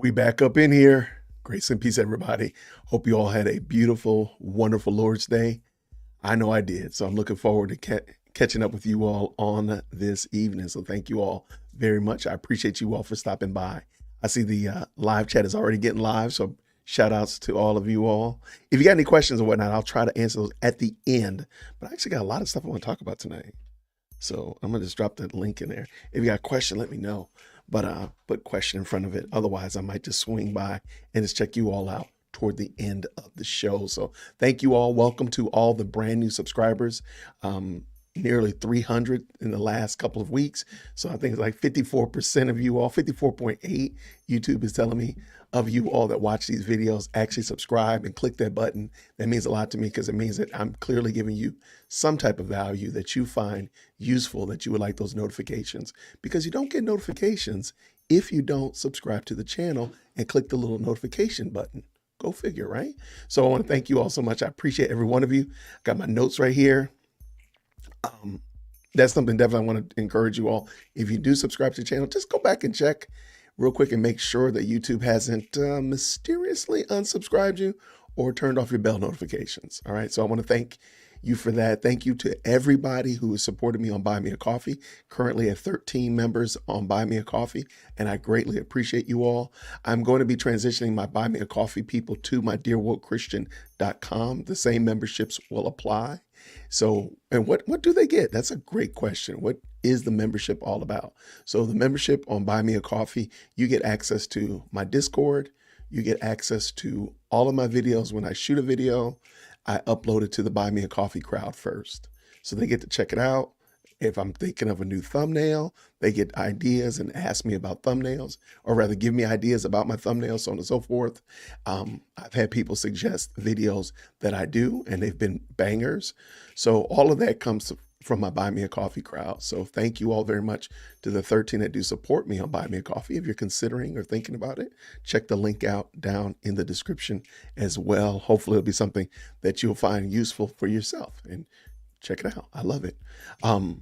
We back up in here. Grace and peace, everybody. Hope you all had a beautiful, wonderful Lord's Day. I know I did. So I'm looking forward to catching up with you all on this evening. So thank you all very much. I appreciate you all for stopping by. I see the live chat is already getting live. So shout outs to all of you all. If you got any questions or whatnot, I'll try to answer those at the end. But I actually got a lot of stuff I want to talk about tonight. So I'm going to just drop that link in there. If you got a question, let me know. But put question in front of it. Otherwise, I might just swing by and just check you all out toward the end of the show. So thank you all. Welcome to all the brand new subscribers. Nearly 300 in the last couple of weeks. So I think it's like 54% of you all, 54.8 YouTube is telling me of you all that watch these videos actually subscribe and click that button. That means a lot to me because it means that I'm clearly giving you some type of value that you find useful, that you would like those notifications, because you don't get notifications if you don't subscribe to the channel and click the little notification button. Go figure, right? So I want to thank you all so much. I appreciate every one of you. Got my notes right here. That's something definitely I want to encourage you all. If you do subscribe to the channel, just go back and check real quick and make sure that YouTube hasn't mysteriously unsubscribed you or turned off your bell notifications. All right. So I want to thank you for that. Thank you to everybody who has supported me on Buy Me a Coffee. Currently at 13 members on Buy Me a Coffee, and I greatly appreciate you all. I'm going to be transitioning my Buy Me a Coffee people to my dearwoltchristian.com. The same memberships will apply. So, and what do they get? That's a great question. What is the membership all about? So the membership on Buy Me a Coffee, you get access to my Discord. You get access to all of my videos. When I shoot a video, I upload it to the Buy Me a Coffee crowd first. So they get to check it out. If I'm thinking of a new thumbnail, they get ideas and ask me about thumbnails, or rather give me ideas about my thumbnails, so on and so forth. I've had people suggest videos that I do, and they've been bangers. So all of that comes from my Buy Me a Coffee crowd. So thank you all very much to the 13 that do support me on Buy Me a Coffee. If you're considering or thinking about it, check the link out down in the description as well. Hopefully it'll be something that you'll find useful for yourself, and check it out. I love it.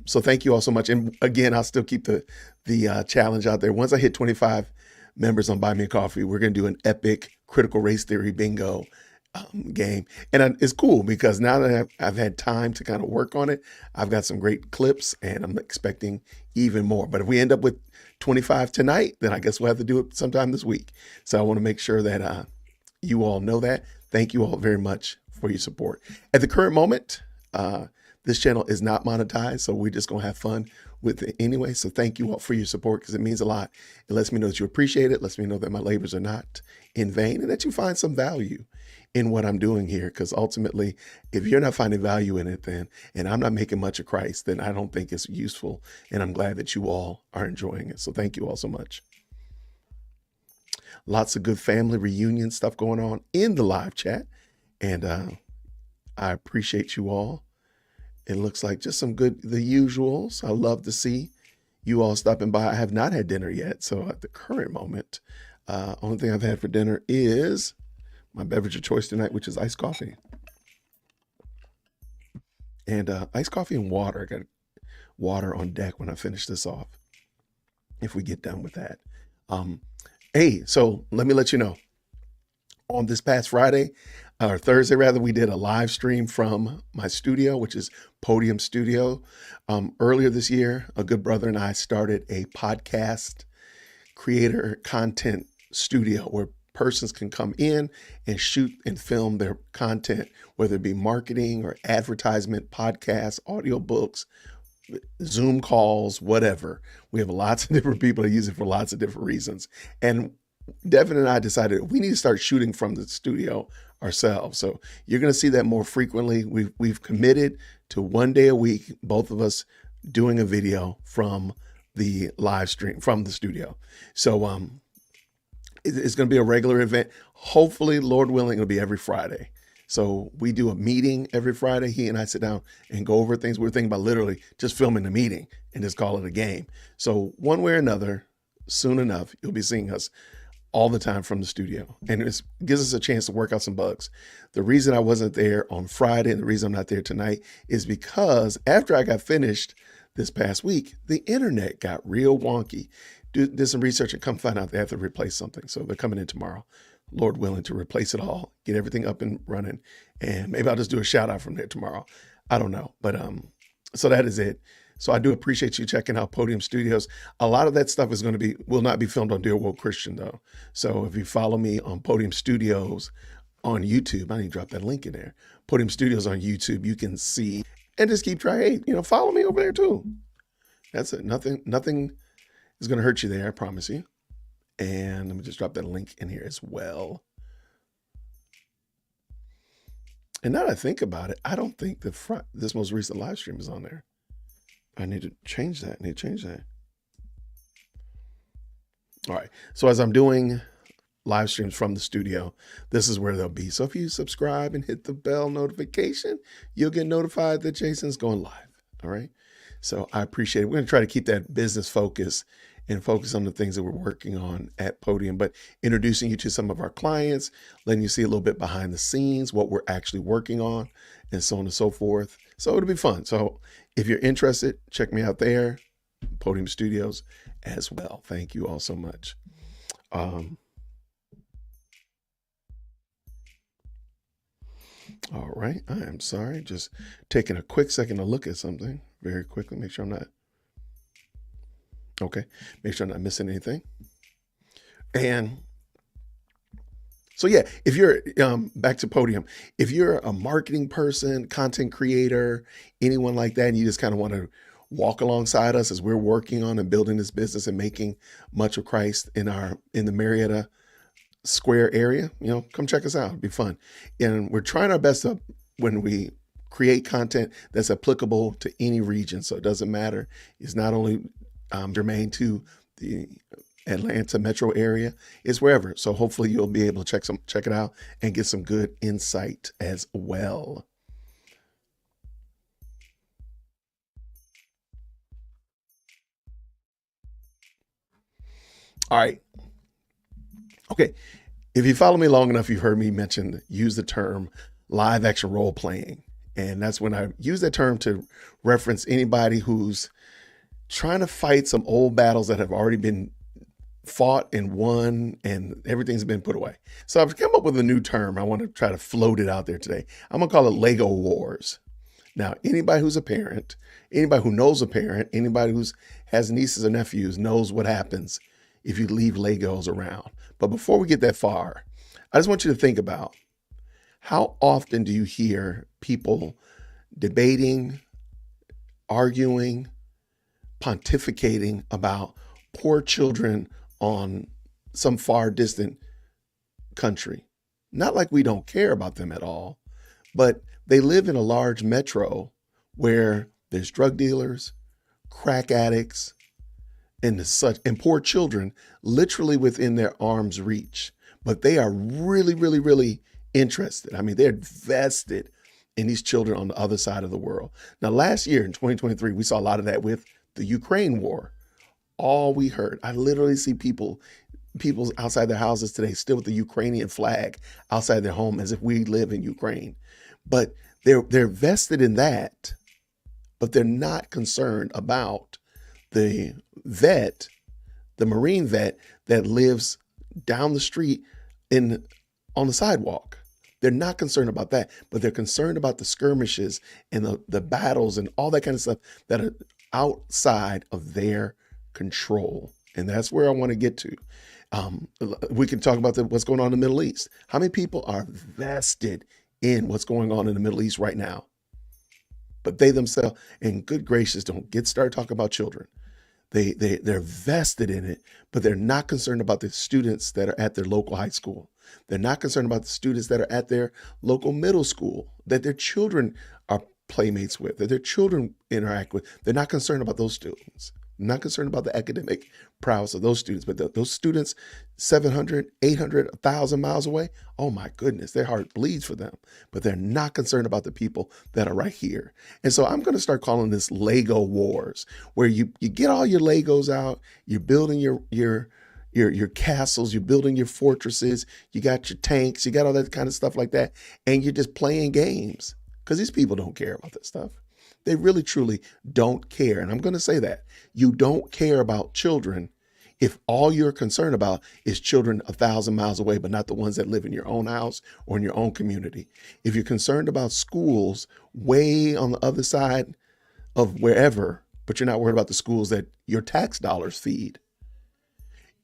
So thank you all so much. And again, I'll still keep the challenge out there. Once I hit 25 members on Buy Me a Coffee, we're going to do an epic critical race theory bingo game. And it's cool because now that I've had time to kind of work on it, I've got some great clips and I'm expecting even more. But if we end up with 25 tonight, then I guess we'll have to do it sometime this week. So I want to make sure that you all know that. Thank you all very much for your support. At the current moment, this channel is not monetized, so we're just going to have fun with it anyway. So thank you all for your support because it means a lot. It lets me know that you appreciate it. It lets me know that my labors are not in vain and that you find some value in what I'm doing here. Because ultimately, if you're not finding value in it, then, and I'm not making much of Christ, then I don't think it's useful. And I'm glad that you all are enjoying it. So thank you all so much. Lots of good family reunion stuff going on in the live chat. And I appreciate you all. It looks like just some good, the usuals. I love to see you all stopping by. I have not had dinner yet. So at the current moment, only thing I've had for dinner is my beverage of choice tonight, which is iced coffee. And iced coffee and water. I got water on deck when I finish this off, if we get done with that. Hey, so let me let you know. On this past Friday, or Thursday rather, we did a live stream from my studio, which is Podium Studio. Earlier this year, a good brother and I started a podcast creator content studio where persons can come in and shoot and film their content, whether it be marketing or advertisement, podcasts, audiobooks, Zoom calls, whatever. We have lots of different people that use it for lots of different reasons. And Devin and I decided we need to start shooting from the studio ourselves. So you're going to see that more frequently. We've committed to one day a week, both of us doing a video from the live stream from the studio. So it's going to be a regular event. Hopefully, Lord willing, it'll be every Friday. So we do a meeting every Friday. He and I sit down and go over things. We're thinking about literally just filming the meeting and just call it a game. So one way or another, soon enough, you'll be seeing us all the time from the studio. And it gives us a chance to work out some bugs. The reason I wasn't there on Friday and the reason I'm not there tonight is because after I got finished this past week, the internet got real wonky. Did some research and come find out they have to replace something. So they're coming in tomorrow, Lord willing, to replace it all, get everything up and running. And maybe I'll just do a shout out from there tomorrow. I don't know. But so that is it. So I do appreciate you checking out Podium Studios. A lot of that stuff will not be filmed on Dear Woke Christian though. So if you follow me on Podium Studios on YouTube, I need to drop that link in there. Podium Studios on YouTube, you can see and just keep trying. Hey, follow me over there too. That's it. Nothing is going to hurt you there. I promise you. And let me just drop that link in here as well. And now that I think about it, I don't think this most recent live stream is on there. I need to change that. All right. So as I'm doing live streams from the studio, this is where they'll be. So if you subscribe and hit the bell notification, you'll get notified that Jason's going live. All right. So I appreciate it. We're going to try to keep that business focus and focus on the things that we're working on at Podium, but introducing you to some of our clients, letting you see a little bit behind the scenes, what we're actually working on, and so on and so forth. So it'll be fun. So if you're interested, check me out there, Podium Studios as well. Thank you all so much. All right. I am sorry. Just taking a quick second to look at something very quickly. Make sure I'm not. Okay. Make sure I'm not missing anything. And so, yeah, if you're back to Podium, if you're a marketing person, content creator, anyone like that, and you just kind of want to walk alongside us as we're working on and building this business and making much of Christ in the Marietta Square area, come check us out. It'd be fun. And we're trying our best when we create content that's applicable to any region. So it doesn't matter. It's not only germane to the Atlanta metro area, it's wherever. So hopefully you'll be able to check it out and get some good insight as well. All right. Okay. If you follow me long enough, you've heard me use the term live action role playing. And that's when I use that term to reference anybody who's trying to fight some old battles that have already been fought and won and everything's been put away. So I've come up with a new term. I want to try to float it out there today. I'm going to call it Lego Wars. Now, anybody who's a parent, anybody who knows a parent, anybody who has nieces or nephews knows what happens if you leave Legos around. But before we get that far, I just want you to think about how often do you hear people debating, arguing, pontificating about poor children on some far distant country? Not like we don't care about them at all, but they live in a large metro where there's drug dealers, crack addicts, and poor children literally within their arm's reach. But they are really, really, really interested. I mean, they're vested in these children on the other side of the world. Now, last year in 2023, we saw a lot of that with the Ukraine war. All we heard, I literally see people outside their houses today still with the Ukrainian flag outside their home as if we live in Ukraine. But they're vested in that, but they're not concerned about the Marine vet that lives down the street on the sidewalk. They're not concerned about that, but they're concerned about the skirmishes and the battles and all that kind of stuff that are outside of their control. And that's where I want to get to. We can talk about what's going on in the Middle East. How many people are vested in what's going on in the Middle East right now? But they themselves, and good gracious, don't get started talking about children. They're vested in it, but they're not concerned about the students that are at their local high school. They're not concerned about the students that are at their local middle school, that their children are playmates with, that their children interact with. They're not concerned about those students. Not concerned about the academic prowess of those students, but those students 700, 800, 1,000 miles away, oh my goodness, their heart bleeds for them. But they're not concerned about the people that are right here. And so I'm going to start calling this Lego Wars, where you get all your Legos out, you're building your castles, you're building your fortresses, you got your tanks, you got all that kind of stuff like that, and you're just playing games because these people don't care about that stuff. They really, truly don't care. And I'm going to say that you don't care about children if all you're concerned about is children 1,000 miles away, but not the ones that live in your own house or in your own community. If you're concerned about schools way on the other side of wherever, but you're not worried about the schools that your tax dollars feed.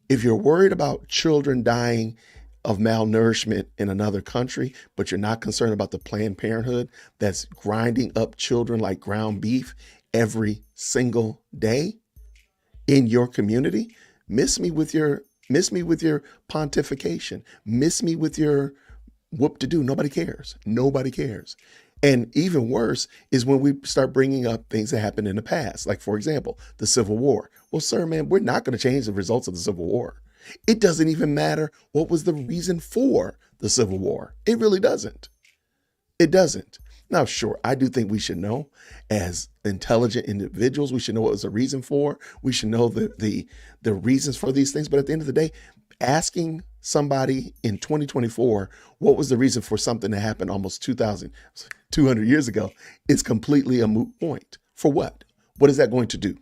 If you're worried about children dying of malnourishment in another country, but you're not concerned about the Planned Parenthood that's grinding up children like ground beef every single day in your community, miss me with your pontification, miss me with your whoop-de-doo. Nobody cares. Nobody cares. And even worse is when we start bringing up things that happened in the past. Like, for example, the Civil War. Well, sir, man, we're not going to change the results of the Civil War. It doesn't even matter what was the reason for the Civil War. It really doesn't. It doesn't. Now, sure, I do think we should know as intelligent individuals, we should know what was the reason for. We should know the reasons for these things. But at the end of the day, asking somebody in 2024, what was the reason for something that happened almost 200 years ago is completely a moot point. For what? What is that going to do?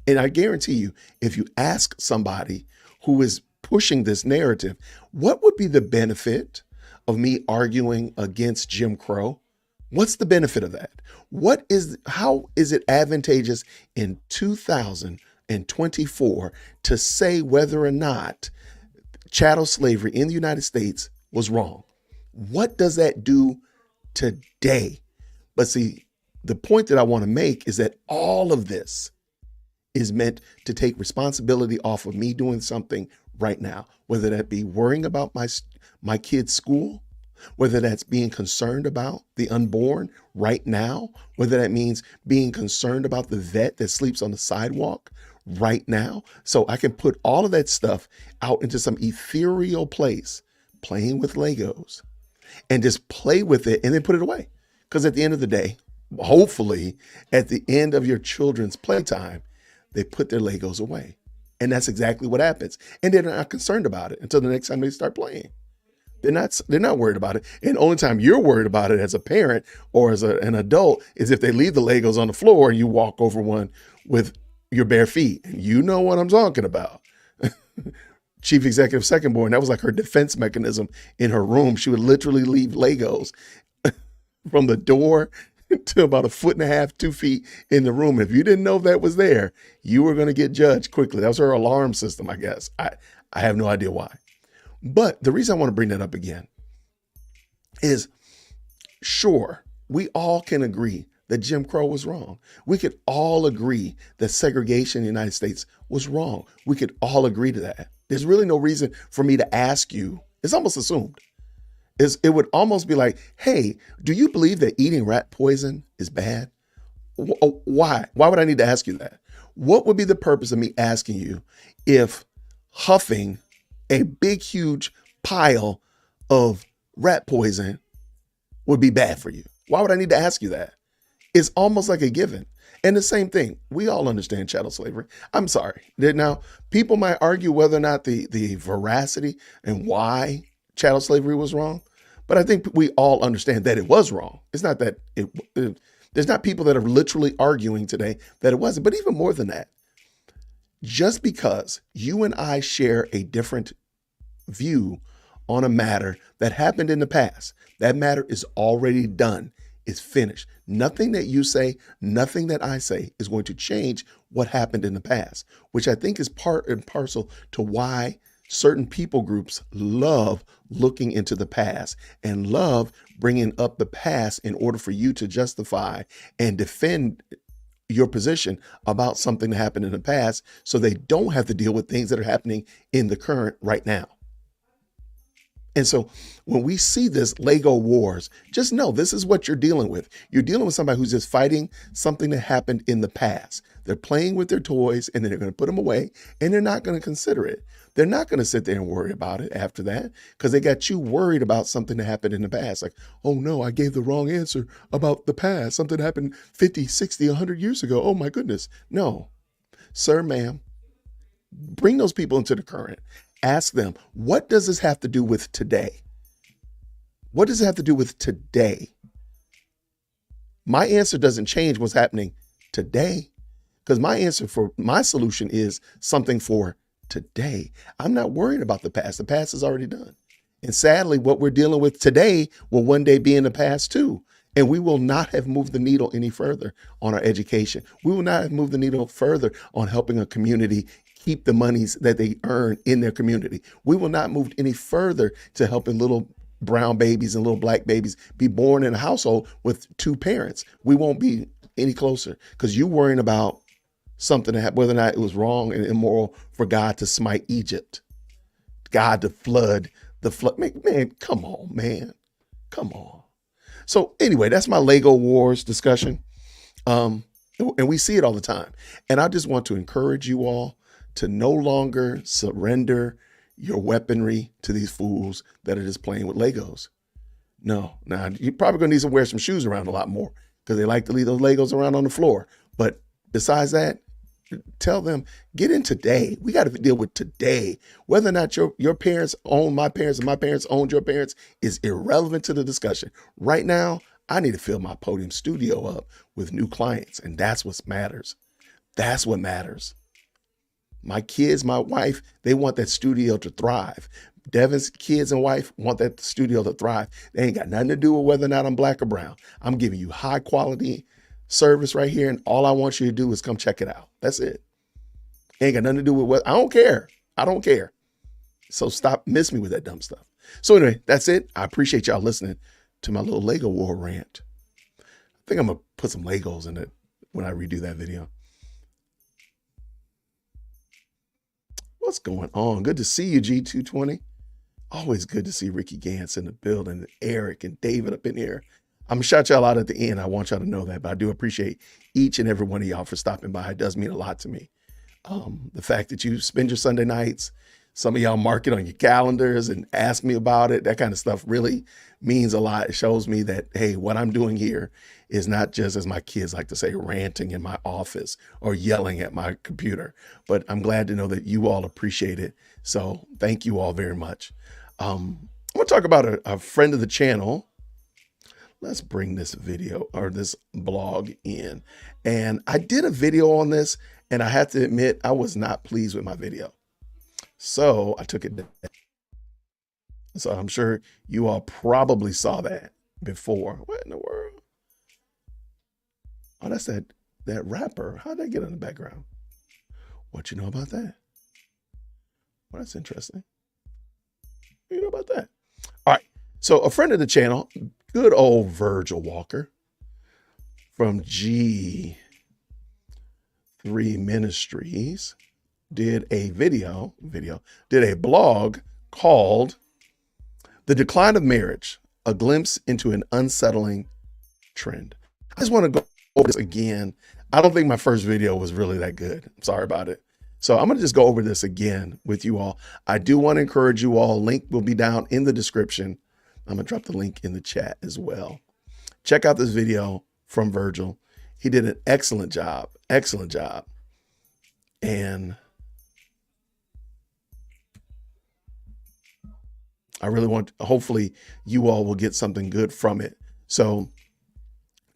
And I guarantee you, if you ask somebody who is pushing this narrative, what would be the benefit of me arguing against Jim Crow? What's the benefit of that? How is it advantageous in 2024 to say whether or not chattel slavery in the United States was wrong? What does that do today? But see, the point that I want to make is that all of this is meant to take responsibility off of me doing something right now, whether that be worrying about my kid's school, whether that's being concerned about the unborn right now, whether that means being concerned about the vet that sleeps on the sidewalk right now. So I can put all of that stuff out into some ethereal place, playing with Legos, and just play with it and then put it away. Because at the end of the day, hopefully at the end of your children's playtime, they put their Legos away. And that's exactly what happens. And they're not concerned about it until the next time they start playing. They're not worried about it. And the only time you're worried about it as a parent or as an adult is if they leave the Legos on the floor and you walk over one with your bare feet. And you know what I'm talking about. Chief Executive Second Born, that was like her defense mechanism in her room. She would literally leave Legos from the door to about 1.5 feet, 2 feet in the room. If you didn't know that was there, you were going to get judged quickly. That was her alarm system, I guess. I have no idea why. But the reason I want to bring that up again is, sure, we all can agree that Jim Crow was wrong. We could all agree that segregation in the United States was wrong. We could all agree to that. There's really no reason for me to ask you. It's almost assumed. It would almost be like, hey, do you believe that eating rat poison is bad? Why? Why would I need to ask you that? What would be the purpose of me asking you if huffing a big, huge pile of rat poison would be bad for you? Why would I need to ask you that? It's almost like a given. And the same thing, we all understand chattel slavery. I'm sorry. Now, people might argue whether or not the veracity and why chattel slavery was wrong, but I think we all understand that it was wrong. It's not that there's not people that are literally arguing today that it wasn't, but even more than that, just because you and I share a different view on a matter that happened in the past, that matter is already done. It's finished. Nothing that you say, nothing that I say is going to change what happened in the past, which I think is part and parcel to why certain people groups love looking into the past and love bringing up the past in order for you to justify and defend your position about something that happened in the past so they don't have to deal with things that are happening in the current right now. And so when we see this Lego wars, just know this is what you're dealing with. You're dealing with somebody who's just fighting something that happened in the past. They're playing with their toys and then they're going to put them away and they're not going to consider it. They're not going to sit there and worry about it after that because they got you worried about something that happened in the past. Like, oh no, I gave the wrong answer about the past. Something happened 50, 60, 100 years ago. Oh my goodness. No, sir, ma'am, bring those people into the current. Ask them, what does this have to do with today? What does it have to do with today? My answer doesn't change what's happening today, because my answer for my solution is something for today. I'm not worried about the past. The past is already done. And sadly, what we're dealing with today will one day be in the past too. And we will not have moved the needle any further on our education. We will not have moved the needle further on helping a community keep the monies that they earn in their community. We will not move any further to helping little brown babies and little black babies be born in a household with two parents. We won't be any closer, because you're worrying about something that, whether or not it was wrong and immoral for God to smite Egypt, God to flood the flood. Man, come on, man. Come on. So anyway, that's my Lego Wars discussion. And we see it all the time. And I just want to encourage you all to no longer surrender your weaponry to these fools that are just playing with Legos. No, now you're probably gonna need to wear some shoes around a lot more, because they like to leave those Legos around on the floor. But besides that, tell them, get in today. We got to deal with today. Whether or not your parents own my parents and my parents owned your parents is irrelevant to the discussion. Right now, I need to fill my Podium studio up with new clients, and that's what matters. That's what matters. My kids, my wife, they want that studio to thrive. Devin's kids and wife want that studio to thrive. They ain't got nothing to do with whether or not I'm black or brown. I'm giving you high quality service right here, and all I want you to do is come check it out. That's it. Ain't got nothing to do with what, I don't care. I don't care. So stop miss me with that dumb stuff. So anyway, that's it. I appreciate y'all listening to my little Lego war rant. I think I'm gonna put some Legos in it when I redo that video. What's going on? Good to see you, G220. Always good to see Ricky Gantz in the building, and Eric and David up in here. I'm gonna shout y'all out at the end. I want y'all to know that, but I do appreciate each and every one of y'all for stopping by. It does mean a lot to me. The fact that you spend your Sunday nights, some of y'all mark it on your calendars and ask me about it, that kind of stuff really means a lot. It shows me that, hey, what I'm doing here is not just, as my kids like to say, ranting in my office or yelling at my computer, but I'm glad to know that you all appreciate it. So thank you all very much. I'm gonna talk about a friend of the channel. Let's bring this video or this blog in. And I did a video on this, and I have to admit, I was not pleased with my video. So I took it down. So I'm sure you all probably saw that before. What in the world? Oh, that's that rapper. How'd that get in the background? What you know about that? Well, that's interesting. You know about that? All right. So a friend of the channel, good old Virgil Walker from G3 Ministries, did a did a blog called The Decline of Marriage, a Glimpse into an Unsettling Trend. I just want to go over this again. I don't think my first video was really that good. I'm sorry about it. So I'm going to just go over this again with you all. I do want to encourage you all. Link will be down in the description. I'm going to drop the link in the chat as well. Check out this video from Virgil. He did an excellent job. Excellent job. And I really want, hopefully you all will get something good from it. So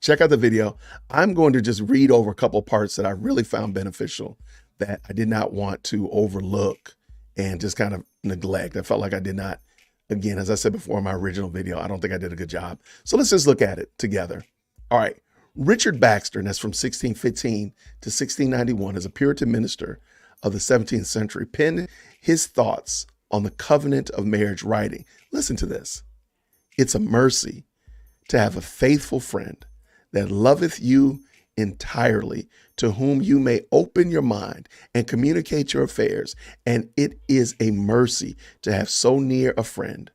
check out the video. I'm going to just read over a couple parts that I really found beneficial, that I did not want to overlook and just kind of neglect. I felt like I did not, again, as I said before in my original video, I don't think I did a good job. So let's just look at it together. All right. Richard Baxter, and that's from 1615 to 1691, as a Puritan minister of the 17th century, penned his thoughts on the covenant of marriage, writing, listen to this: "It's a mercy to have a faithful friend that loveth you entirely, to whom you may open your mind and communicate your affairs. And it is a mercy to have so near a friend,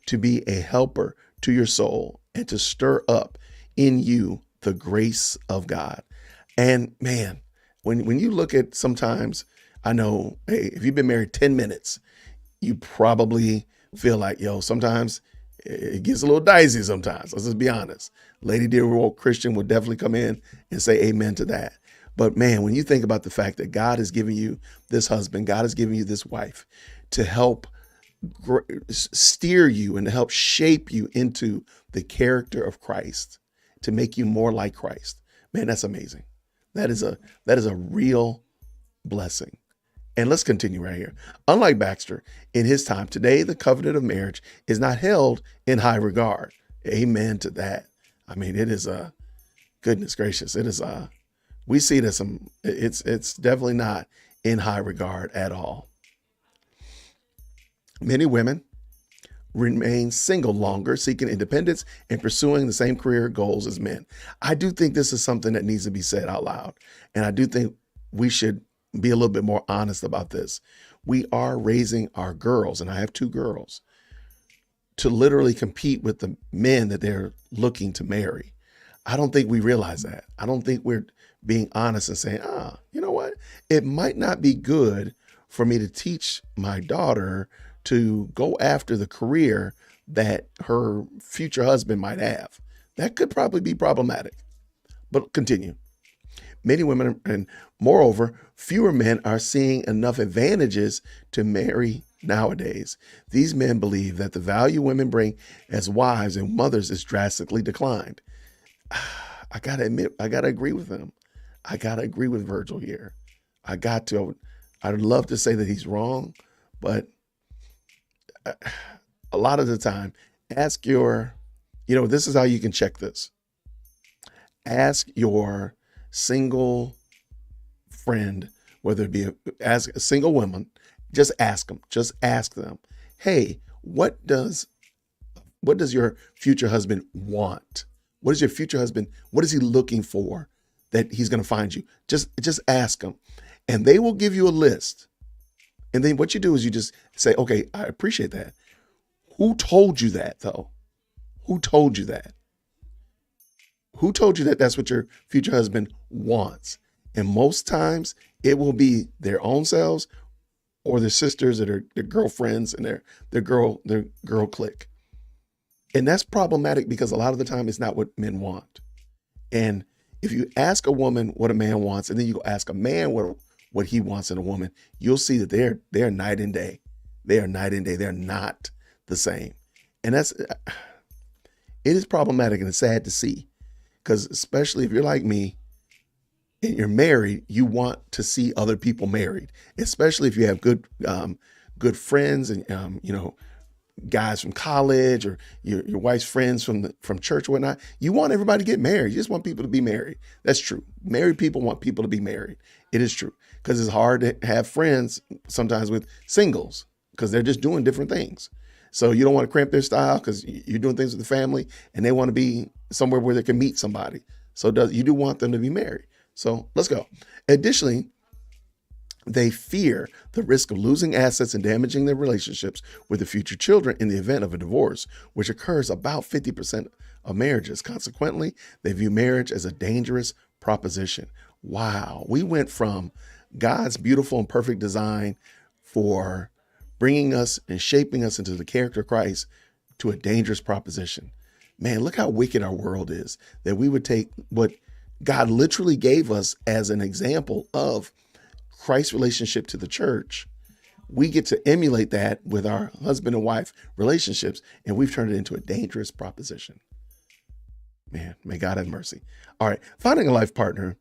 to be a helper to your soul and to stir up in you the grace of God." And man, when you look at, sometimes, I know, hey, if you've been married 10 minutes, you probably feel like, yo, sometimes it gets a little dicey sometimes. Let's just be honest. Lady Dear World Christian would definitely come in and say amen to that. But man, when you think about the fact that God has given you this husband, God has given you this wife to help steer you and to help shape you into the character of Christ, to make you more like Christ. Man, that's amazing. That is a real blessing. And let's continue right here. Unlike Baxter, in his time, today the covenant of marriage is not held in high regard. Amen to that. I mean, it is a goodness gracious. It is we see it as it's definitely not in high regard at all. Many women remain single longer, seeking independence and pursuing the same career goals as men. I do think this is something that needs to be said out loud. And I do think we should be a little bit more honest about this. We are raising our girls, and I have 2 girls, to literally compete with the men that they're looking to marry. I don't think we realize that. I don't think we're being honest and saying, you know what? It might not be good for me to teach my daughter to go after the career that her future husband might have. That could probably be problematic. But continue. Many women, and moreover, fewer men are seeing enough advantages to marry nowadays. These men believe that the value women bring as wives and mothers is drastically declined. I got to admit, I got to agree with them. I got to agree with Virgil here. I'd love to say that he's wrong, but a lot of the time, this is how you can check this. Ask your single friend, whether it be ask a single woman, just ask them, hey, what does your future husband want? What is your future husband? What is he looking for that he's going to find you? Just ask him, and they will give you a list. And then what you do is you just say, okay, I appreciate that. Who told you that though? Who told you that? Who told you that that's what your future husband wants? And most times it will be their own selves or their sisters or their girlfriends and their girl clique. And that's problematic because a lot of the time it's not what men want. And if you ask a woman what a man wants, and then you go ask a man what he wants in a woman, you'll see that they're night and day. They are night and day. They're not the same. And it is problematic, and it's sad to see, because especially if you're like me and you're married, you want to see other people married, especially if you have good friends and, guys from college or your wife's friends from church or whatnot. You want everybody to get married. You just want people to be married. That's true. Married people want people to be married. It is true, because it's hard to have friends sometimes with singles because they're just doing different things. So you don't want to cramp their style because you're doing things with the family and they want to be somewhere where they can meet somebody. So you do want them to be married. So let's go. Additionally, they fear the risk of losing assets and damaging their relationships with the future children in the event of a divorce, which occurs about 50% of marriages. Consequently, they view marriage as a dangerous proposition. Wow. We went from God's beautiful and perfect design for bringing us and shaping us into the character of Christ to a dangerous proposition. Man, look how wicked our world is, that we would take what God literally gave us as an example of Christ's relationship to the church. We get to emulate that with our husband and wife relationships, and we've turned it into a dangerous proposition. Man, may God have mercy. All right, finding a life partner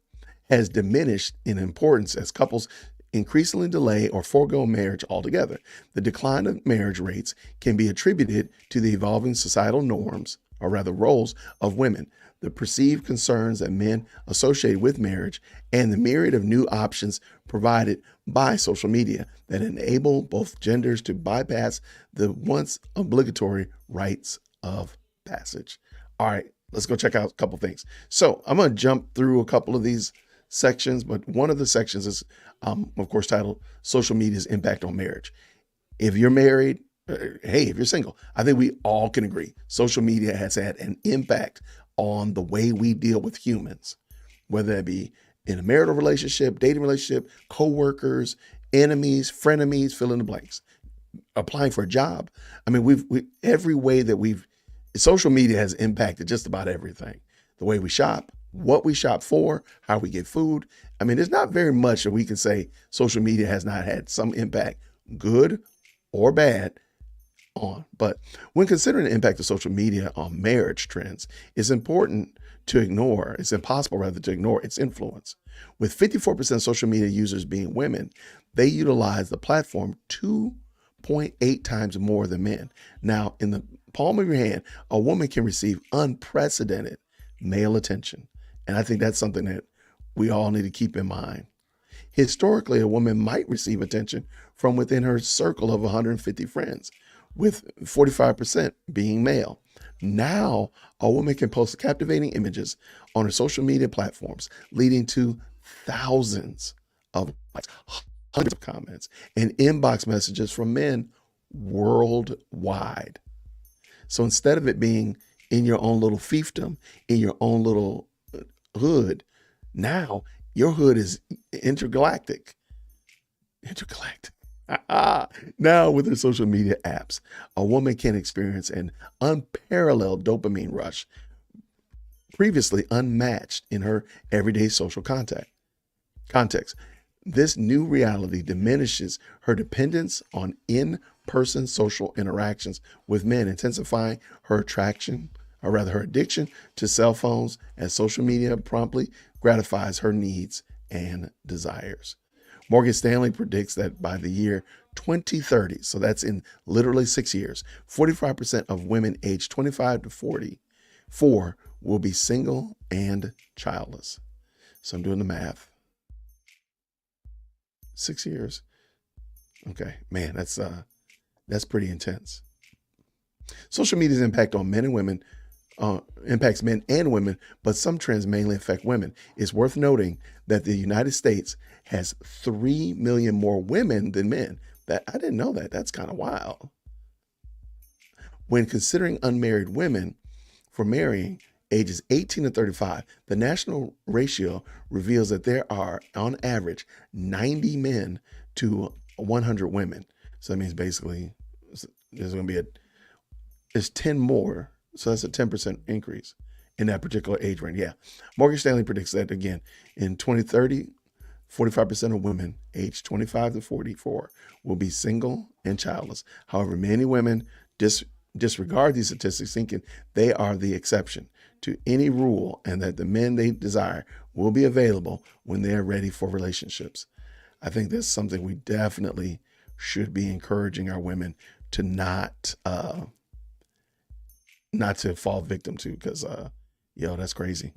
has diminished in importance as couples increasingly delay or forego marriage altogether. The decline of marriage rates can be attributed to the evolving societal norms, or rather roles, of women, the perceived concerns that men associate with marriage, and the myriad of new options provided by social media that enable both genders to bypass the once obligatory rites of passage. All right, let's go check out a couple things. So I'm going to jump through a couple of these sections, but one of the sections is, of course, titled Social Media's Impact on Marriage. If you're married, if you're single, I think we all can agree social media has had an impact on the way we deal with humans, whether it be in a marital relationship, dating relationship, coworkers, enemies, frenemies, fill in the blanks, applying for a job. I mean, every way that social media has impacted just about everything. The way we shop, what we shop for, how we get food. I mean, there's not very much that we can say social media has not had some impact, good or bad, on. But when considering the impact of social media on marriage trends, it's impossible rather to ignore its influence. With 54% of social media users being women, they utilize the platform 2.8 times more than men. Now, in the palm of your hand, a woman can receive unprecedented male attention. And I think that's something that we all need to keep in mind. Historically, a woman might receive attention from within her circle of 150 friends, with 45% being male. Now, a woman can post captivating images on her social media platforms, leading to thousands of likes, hundreds of comments, and inbox messages from men worldwide. So instead of it being in your own little fiefdom, in your own little hood, now your hood is intergalactic. Intergalactic. Now, with her social media apps, a woman can experience an unparalleled dopamine rush, previously unmatched in her everyday social context. This new reality diminishes her dependence on in-person social interactions with men, intensifying her attraction, or rather her addiction to cell phones, as social media promptly gratifies her needs and desires. Morgan Stanley predicts that by the year 2030, so that's in literally 6 years, 45% of women aged 25 to 44 will be single and childless. So I'm doing the math. 6 years. Okay, man, that's pretty intense. Social media's impact on men and women impacts men and women, but some trends mainly affect women. It's worth noting that the United States has 3 million more women than men. That I didn't know that. That's kind of wild. When considering unmarried women for marrying ages 18 to 35, the national ratio reveals that there are, on average, 90 men to 100 women. So that means basically there's going to be there's 10 more. So that's a 10% increase in that particular age range. Yeah. Morgan Stanley predicts that, again, in 2030, 45% of women aged 25 to 44 will be single and childless. However, many women disregard these statistics, thinking they are the exception to any rule, and that the men they desire will be available when they are ready for relationships. I think that's something we definitely should be encouraging our women to not to fall victim to, because that's crazy.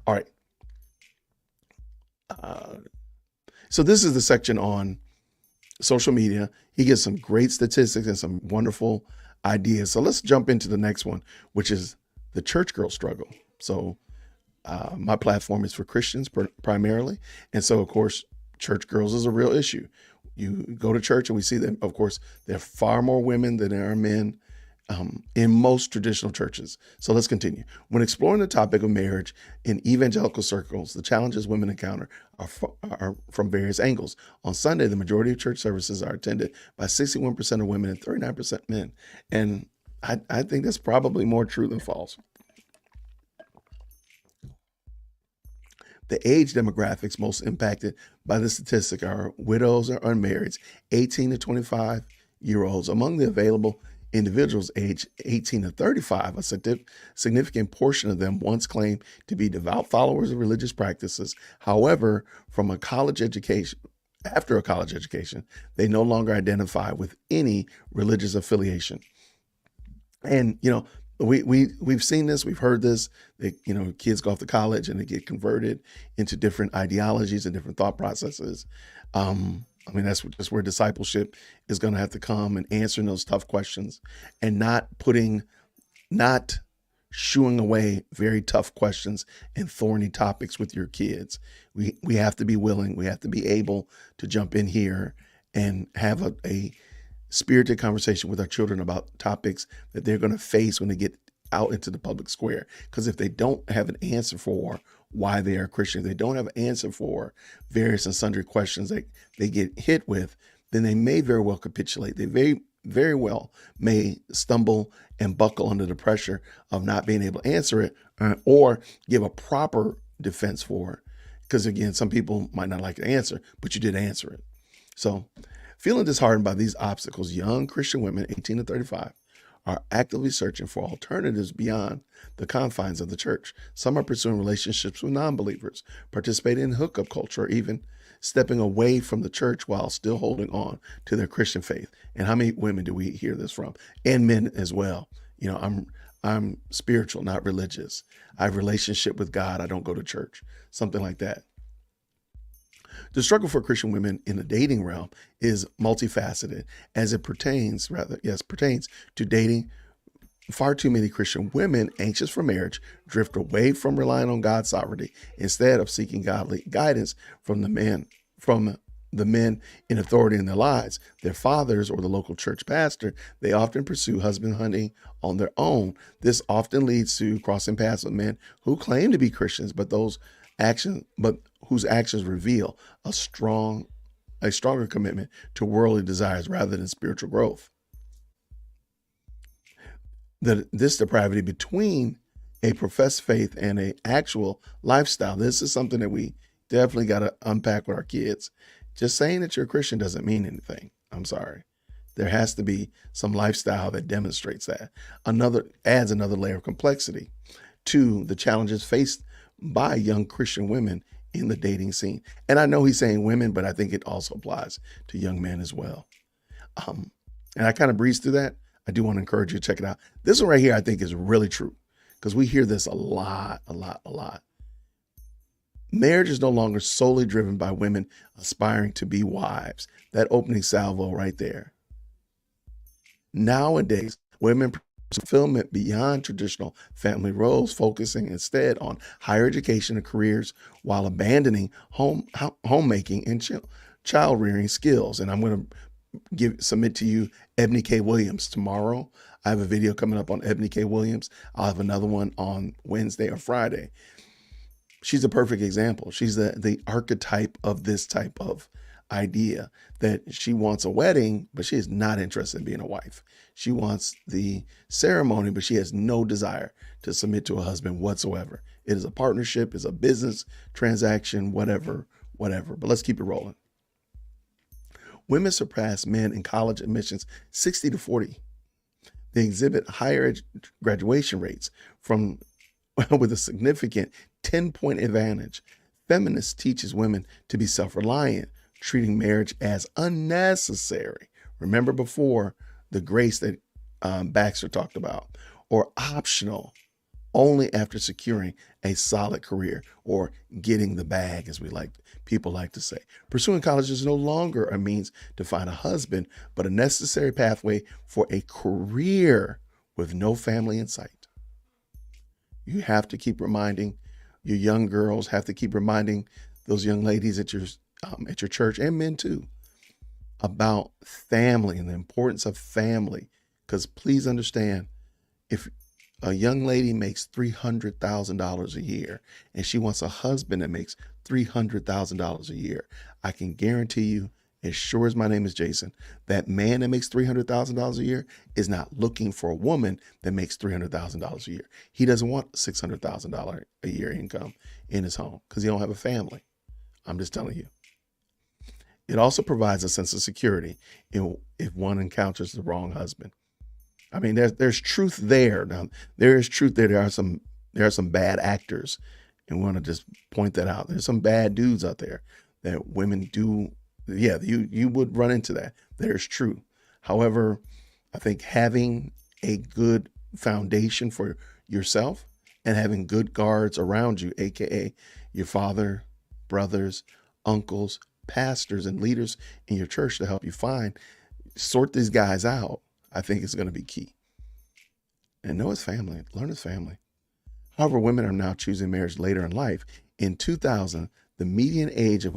All right. So this is the section on social media. He gives some great statistics and some wonderful ideas. So let's jump into the next one, which is the church girl struggle. So my platform is for Christians primarily. And so, of course, church girls is a real issue. You go to church and we see that, of course, there are far more women than there are men in most traditional churches. So let's continue. When exploring the topic of marriage in evangelical circles, the challenges women encounter are from various angles. On Sunday, the majority of church services are attended by 61% of women and 39% men. And I think that's probably more true than false. The age demographics most impacted by this statistic are widows or unmarrieds, 18 to 25-year-olds. Among the available individuals aged 18 to 35, a significant portion of them once claimed to be devout followers of religious practices. However, after a college education, they no longer identify with any religious affiliation. And, we've seen this, we've heard this, kids go off to college and they get converted into different ideologies and different thought processes. That's just where discipleship is going to have to come, and answering those tough questions, and not shooing away very tough questions and thorny topics with your kids. We have to be willing, we have to be able to jump in here and have a spirited conversation with our children about topics that they're going to face when they get out into the public square. Because if they don't have an answer for why they are Christian, they don't have an answer for various and sundry questions that they get hit with, then they may very well capitulate. They very, very well may stumble and buckle under the pressure of not being able to answer it or give a proper defense for it. Because again, some people might not like the answer, but you did answer it. So Feeling disheartened by these obstacles, young Christian women, 18 to 35, are actively searching for alternatives beyond the confines of the church. Some are pursuing relationships with non-believers, participating in hookup culture, or even stepping away from the church while still holding on to their Christian faith. And how many women do we hear this from? And men as well. You know, I'm spiritual, not religious. I have a relationship with God. I don't go to church. Something like that. The struggle for Christian women in the dating realm is multifaceted as it pertains to dating. Far too many Christian women anxious for marriage drift away from relying on God's sovereignty instead of seeking godly guidance from the men in authority in their lives, their fathers or the local church pastor. They often pursue husband hunting on their own. This often leads to crossing paths with men who claim to be Christians, but whose actions reveal a stronger commitment to worldly desires rather than spiritual growth. This depravity between a professed faith and an actual lifestyle, this is something that we definitely got to unpack with our kids. Just saying that you're a Christian doesn't mean anything. I'm sorry. There has to be some lifestyle that demonstrates that. Adds another layer of complexity to the challenges faced by young Christian women in the dating scene. And I know he's saying women, but I think it also applies to young men as well. And I kind of breezed through that. I do want to encourage you to check it out. This one right here, I think is really true because we hear this a lot. Marriage is no longer solely driven by women aspiring to be wives. That opening salvo right there. Nowadays, women pursue fulfillment beyond traditional family roles, focusing instead on higher education and careers while abandoning homemaking and child rearing skills. And I'm going to submit to you Ebony K. Williams tomorrow. I have a video coming up on Ebony K. Williams. I'll have another one on Wednesday or Friday. She's a perfect example. She's the archetype of this type of idea that she wants a wedding, but she is not interested in being a wife. She wants the ceremony, but she has no desire to submit to a husband whatsoever. It is a partnership, it's a business transaction, whatever. But let's keep it rolling. Women surpass men in college admissions 60 to 40. They exhibit higher graduation rates with a significant 10-point advantage. Feminist teaches women to be self-reliant, treating marriage as unnecessary. Remember before the grace that Baxter talked about, or optional only after securing a solid career or getting the bag, as people like to say. Pursuing college is no longer a means to find a husband, but a necessary pathway for a career with no family in sight. You have to keep reminding your young girls, have to keep reminding those young ladies at your church, and men too, about family and the importance of family. Because please understand, if a young lady makes $300,000 a year and she wants a husband that makes $300,000 a year, I can guarantee you, as sure as my name is Jason, that man that makes $300,000 a year is not looking for a woman that makes $300,000 a year. He doesn't want $600,000 a year income in his home because he don't have a family. I'm just telling you. It also provides a sense of security if one encounters the wrong husband. I mean, there's truth there. Now, there is truth there. There are some bad actors, and we want to just point that out. There's some bad dudes out there that women do. Yeah, you would run into that. There's truth. However, I think having a good foundation for yourself and having good guards around you, aka your father, brothers, uncles, pastors, and leaders in your church to help you sort these guys out, I think is going to be key. And know his family, learn his family. However, women are now choosing marriage later in life. In 2000, the median age of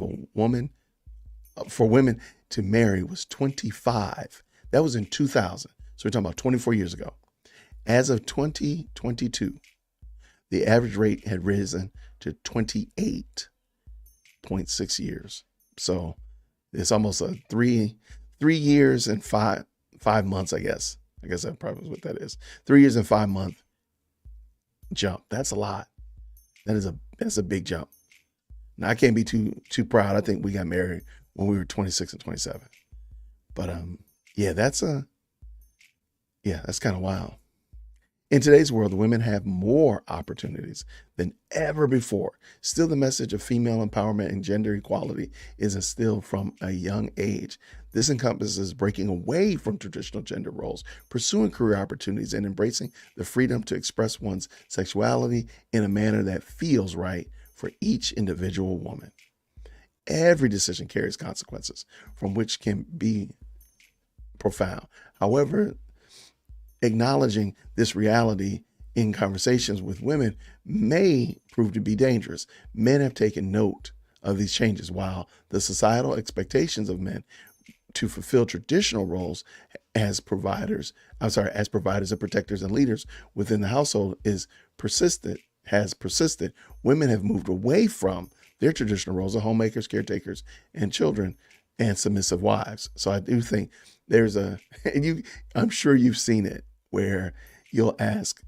for women to marry was 25. That was in 2000. So we're talking about 24 years ago. As of 2022, the average rate had risen to 28.6 years. So it's almost a 3 years and 5 months, I guess. I guess that probably is what that is. 3 years and 5 month jump. That's a lot. That's a big jump. Now I can't be too proud. I think we got married when we were 26 and 27. But yeah, that's kind of wild. In today's world, women have more opportunities than ever before. Still, the message of female empowerment and gender equality is instilled from a young age. This encompasses breaking away from traditional gender roles, pursuing career opportunities, and embracing the freedom to express one's sexuality in a manner that feels right for each individual woman. Every decision carries consequences, from which can be profound. However, acknowledging this reality in conversations with women may prove to be dangerous. Men have taken note of these changes, while the societal expectations of men to fulfill traditional roles as providers and protectors and leaders within the household has persisted. Women have moved away from their traditional roles of homemakers, caretakers, and children, and submissive wives. So I do think there's I'm sure you've seen it, where you'll ask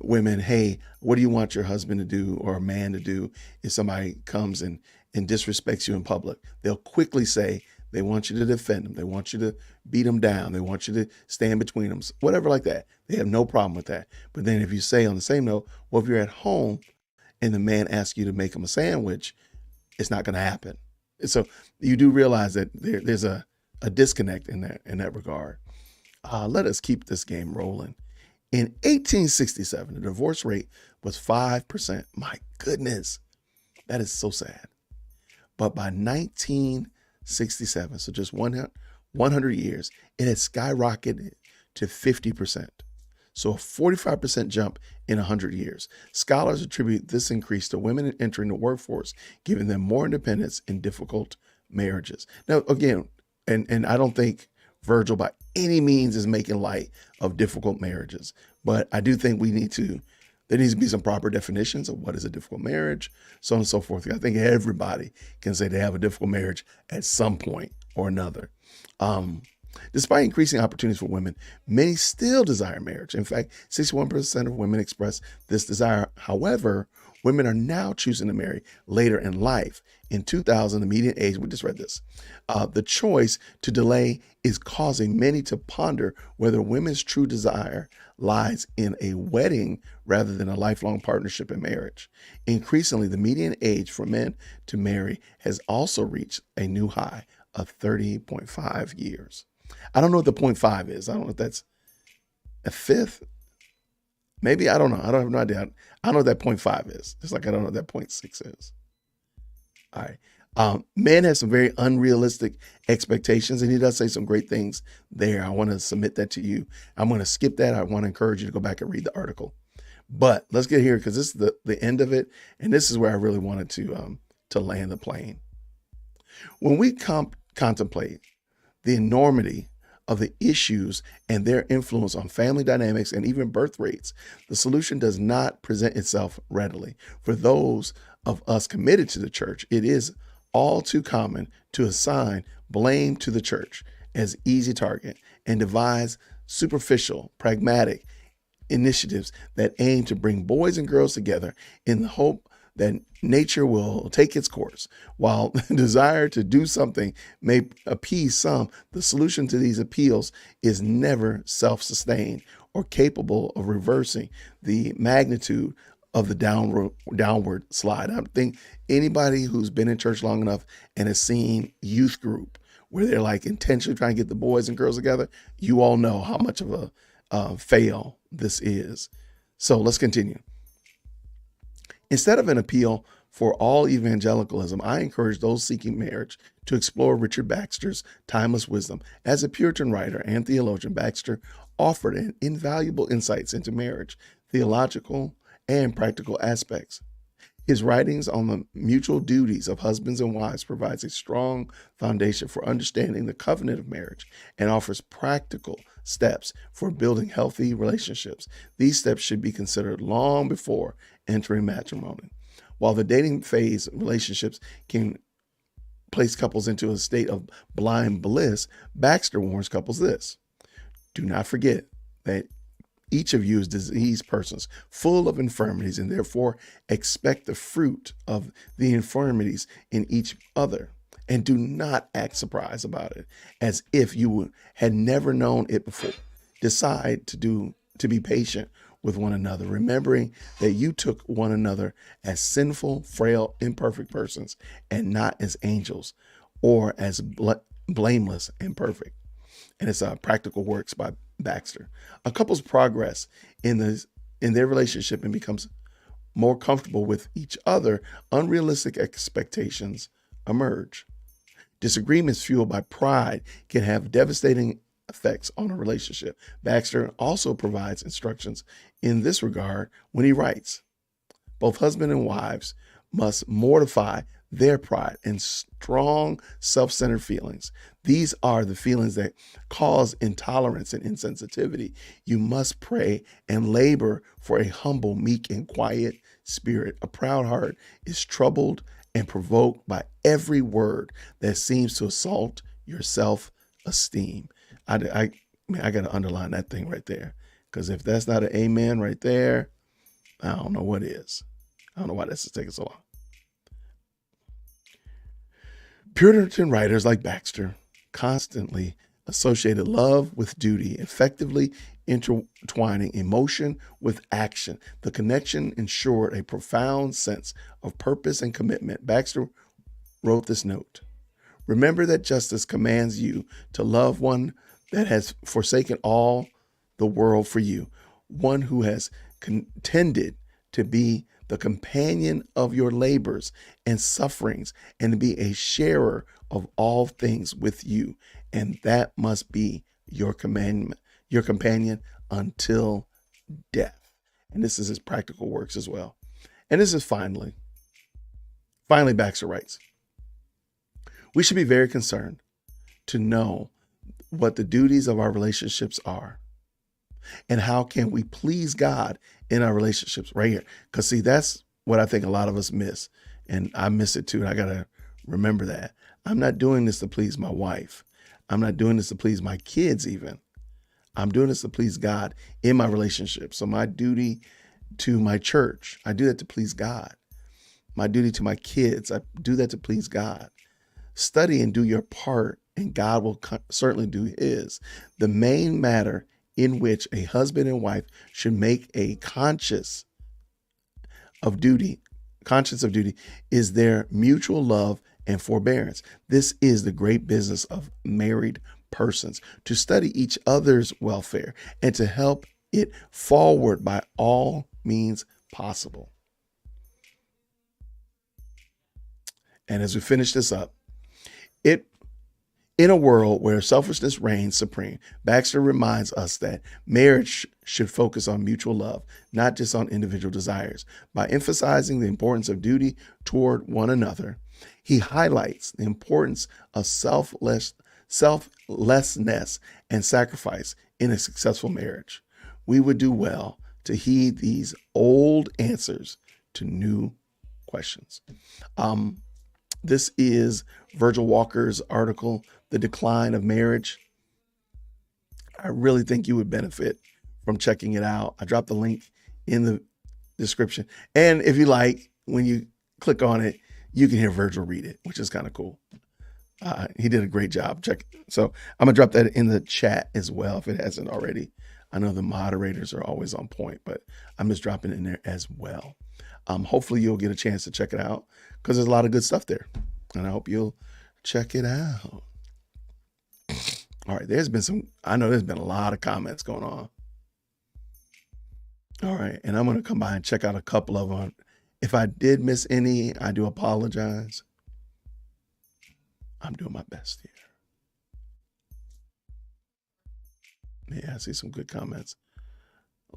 women, hey, what do you want your husband to do or a man to do if somebody comes and disrespects you in public? They'll quickly say they want you to defend them. They want you to beat them down. They want you to stand between them, whatever like that. They have no problem with that. But then if you say on the same note, well, if you're at home and the man asks you to make him a sandwich, it's not going to happen. So you do realize that there's a disconnect in that regard. Let us keep this game rolling. In 1867, the divorce rate was 5%. My goodness, that is so sad. But by 1967, so just 100 years, it had skyrocketed to 50%. So a 45% jump in 100 years. Scholars attribute this increase to women entering the workforce, giving them more independence in difficult marriages. Now, again, and I don't think Virgil by any means is making light of difficult marriages, but I do think there needs to be some proper definitions of what is a difficult marriage, so on and so forth. I think everybody can say they have a difficult marriage at some point or another. Despite increasing opportunities for women, many still desire marriage. In fact, 61% of women express this desire. However, women are now choosing to marry later in life. In 2000, the median age, we just read this, the choice to delay is causing many to ponder whether women's true desire lies in a wedding rather than a lifelong partnership in marriage. Increasingly, the median age for men to marry has also reached a new high of 30.5 years. I don't know what the 0.5 is. I don't know if that's a fifth. Maybe, I don't know. I don't have no idea. I know what that 0.5 is. Just like I don't know what that 0.6 is. All right. Men have some very unrealistic expectations, and he does say some great things there. I want to submit that to you. I'm going to skip that. I want to encourage you to go back and read the article. But let's get here, because this is the end of it, and this is where I really wanted to land the plane. When we contemplate the enormity of the issues and their influence on family dynamics and even birth rates, the solution does not present itself readily. For those of us committed to the church, it is all too common to assign blame to the church as easy target and devise superficial, pragmatic initiatives that aim to bring boys and girls together in the hope that nature will take its course. While the desire to do something may appease some, the solution to these appeals is never self-sustained or capable of reversing the magnitude of the downward slide. I think anybody who's been in church long enough and has seen youth group where they're like intentionally trying to get the boys and girls together, you all know how much of a fail this is. So let's continue. Instead of an appeal for all evangelicalism, I encourage those seeking marriage to explore Richard Baxter's timeless wisdom. As a Puritan writer and theologian, Baxter offered invaluable insights into marriage, theological and practical aspects. His writings on the mutual duties of husbands and wives provides a strong foundation for understanding the covenant of marriage and offers practical steps for building healthy relationships. These steps should be considered long before entering matrimony. While the dating phase relationships can place couples into a state of blind bliss, Baxter warns couples this: do not forget that each of you is diseased persons, full of infirmities, and therefore expect the fruit of the infirmities in each other. And do not act surprised about it as if you had never known it before. Decide to be patient with one another, remembering that you took one another as sinful, frail, imperfect persons and not as angels or as blameless and perfect. And it's Practical Works by Baxter. A couple's progress in their relationship and becomes more comfortable with each other, unrealistic expectations emerge. Disagreements fueled by pride can have devastating effects on a relationship. Baxter also provides instructions in this regard when he writes, both husband and wives must mortify their pride and strong self-centered feelings. These are the feelings that cause intolerance and insensitivity. You must pray and labor for a humble, meek, and quiet spirit. A proud heart is troubled and provoked by every word that seems to assault your self-esteem. I got to underline that thing right there, because if that's not an amen right there, I don't know what is. I don't know why this is taking so long. Puritan writers like Baxter constantly associated love with duty, effectively intertwining emotion with action. The connection ensured a profound sense of purpose and commitment. Baxter wrote this note: remember that justice commands you to love one that has forsaken all the world for you, one who has contended to be the companion of your labors and sufferings and to be a sharer of all things with you. And that must be your companion until death. And this is his Practical Works as well. And this is finally, Baxter writes, we should be very concerned to know what the duties of our relationships are and how can we please God in our relationships right here. Because see, that's what I think a lot of us miss. And I miss it too. And I got to remember that. I'm not doing this to please my wife. I'm not doing this to please my kids even. I'm doing this to please God in my relationship. So my duty to my church, I do that to please God. My duty to my kids, I do that to please God. Study and do your part, and God will certainly do his. The main matter in which a husband and wife should make a conscience of duty is their mutual love and forbearance. This is the great business of married persons, to study each other's welfare and to help it forward by all means possible. And as we finish this up, in a world where selfishness reigns supreme, Baxter reminds us that marriage should focus on mutual love, not just on individual desires. By emphasizing the importance of duty toward one another, he highlights the importance of selflessness and sacrifice in a successful marriage. We would do well to heed these old answers to new questions. This is Virgil Walker's article, The Decline of Marriage. I really think you would benefit from checking it out. I dropped the link in the description. And if you like, when you click on it, you can hear Virgil read it, which is kind of cool. He did a great job. So I'm going to drop that in the chat as well if it hasn't already. I know the moderators are always on point, but I'm just dropping it in there as well. Hopefully you'll get a chance to check it out because there's a lot of good stuff there. And I hope you'll check it out. All right, I know there's been a lot of comments going on. All right, and I'm going to come by and check out a couple of them. If I did miss any, I do apologize. I'm doing my best here. Yeah, I see some good comments.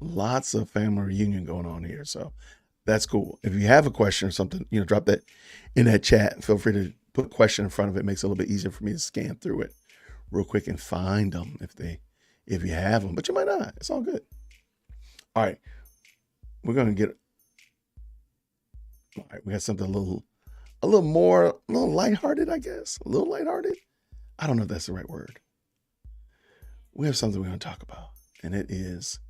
Lots of family reunion going on here, so that's cool. If you have a question or something, drop that in that chat. Feel free to put a question in front of it. It makes it a little bit easier for me to scan through it real quick and find them if you have them, but you might not. It's all good. All right, we're gonna get. All right, we got something a little lighthearted, I guess. A little lighthearted. I don't know if that's the right word. We have something we're going to talk about, and it is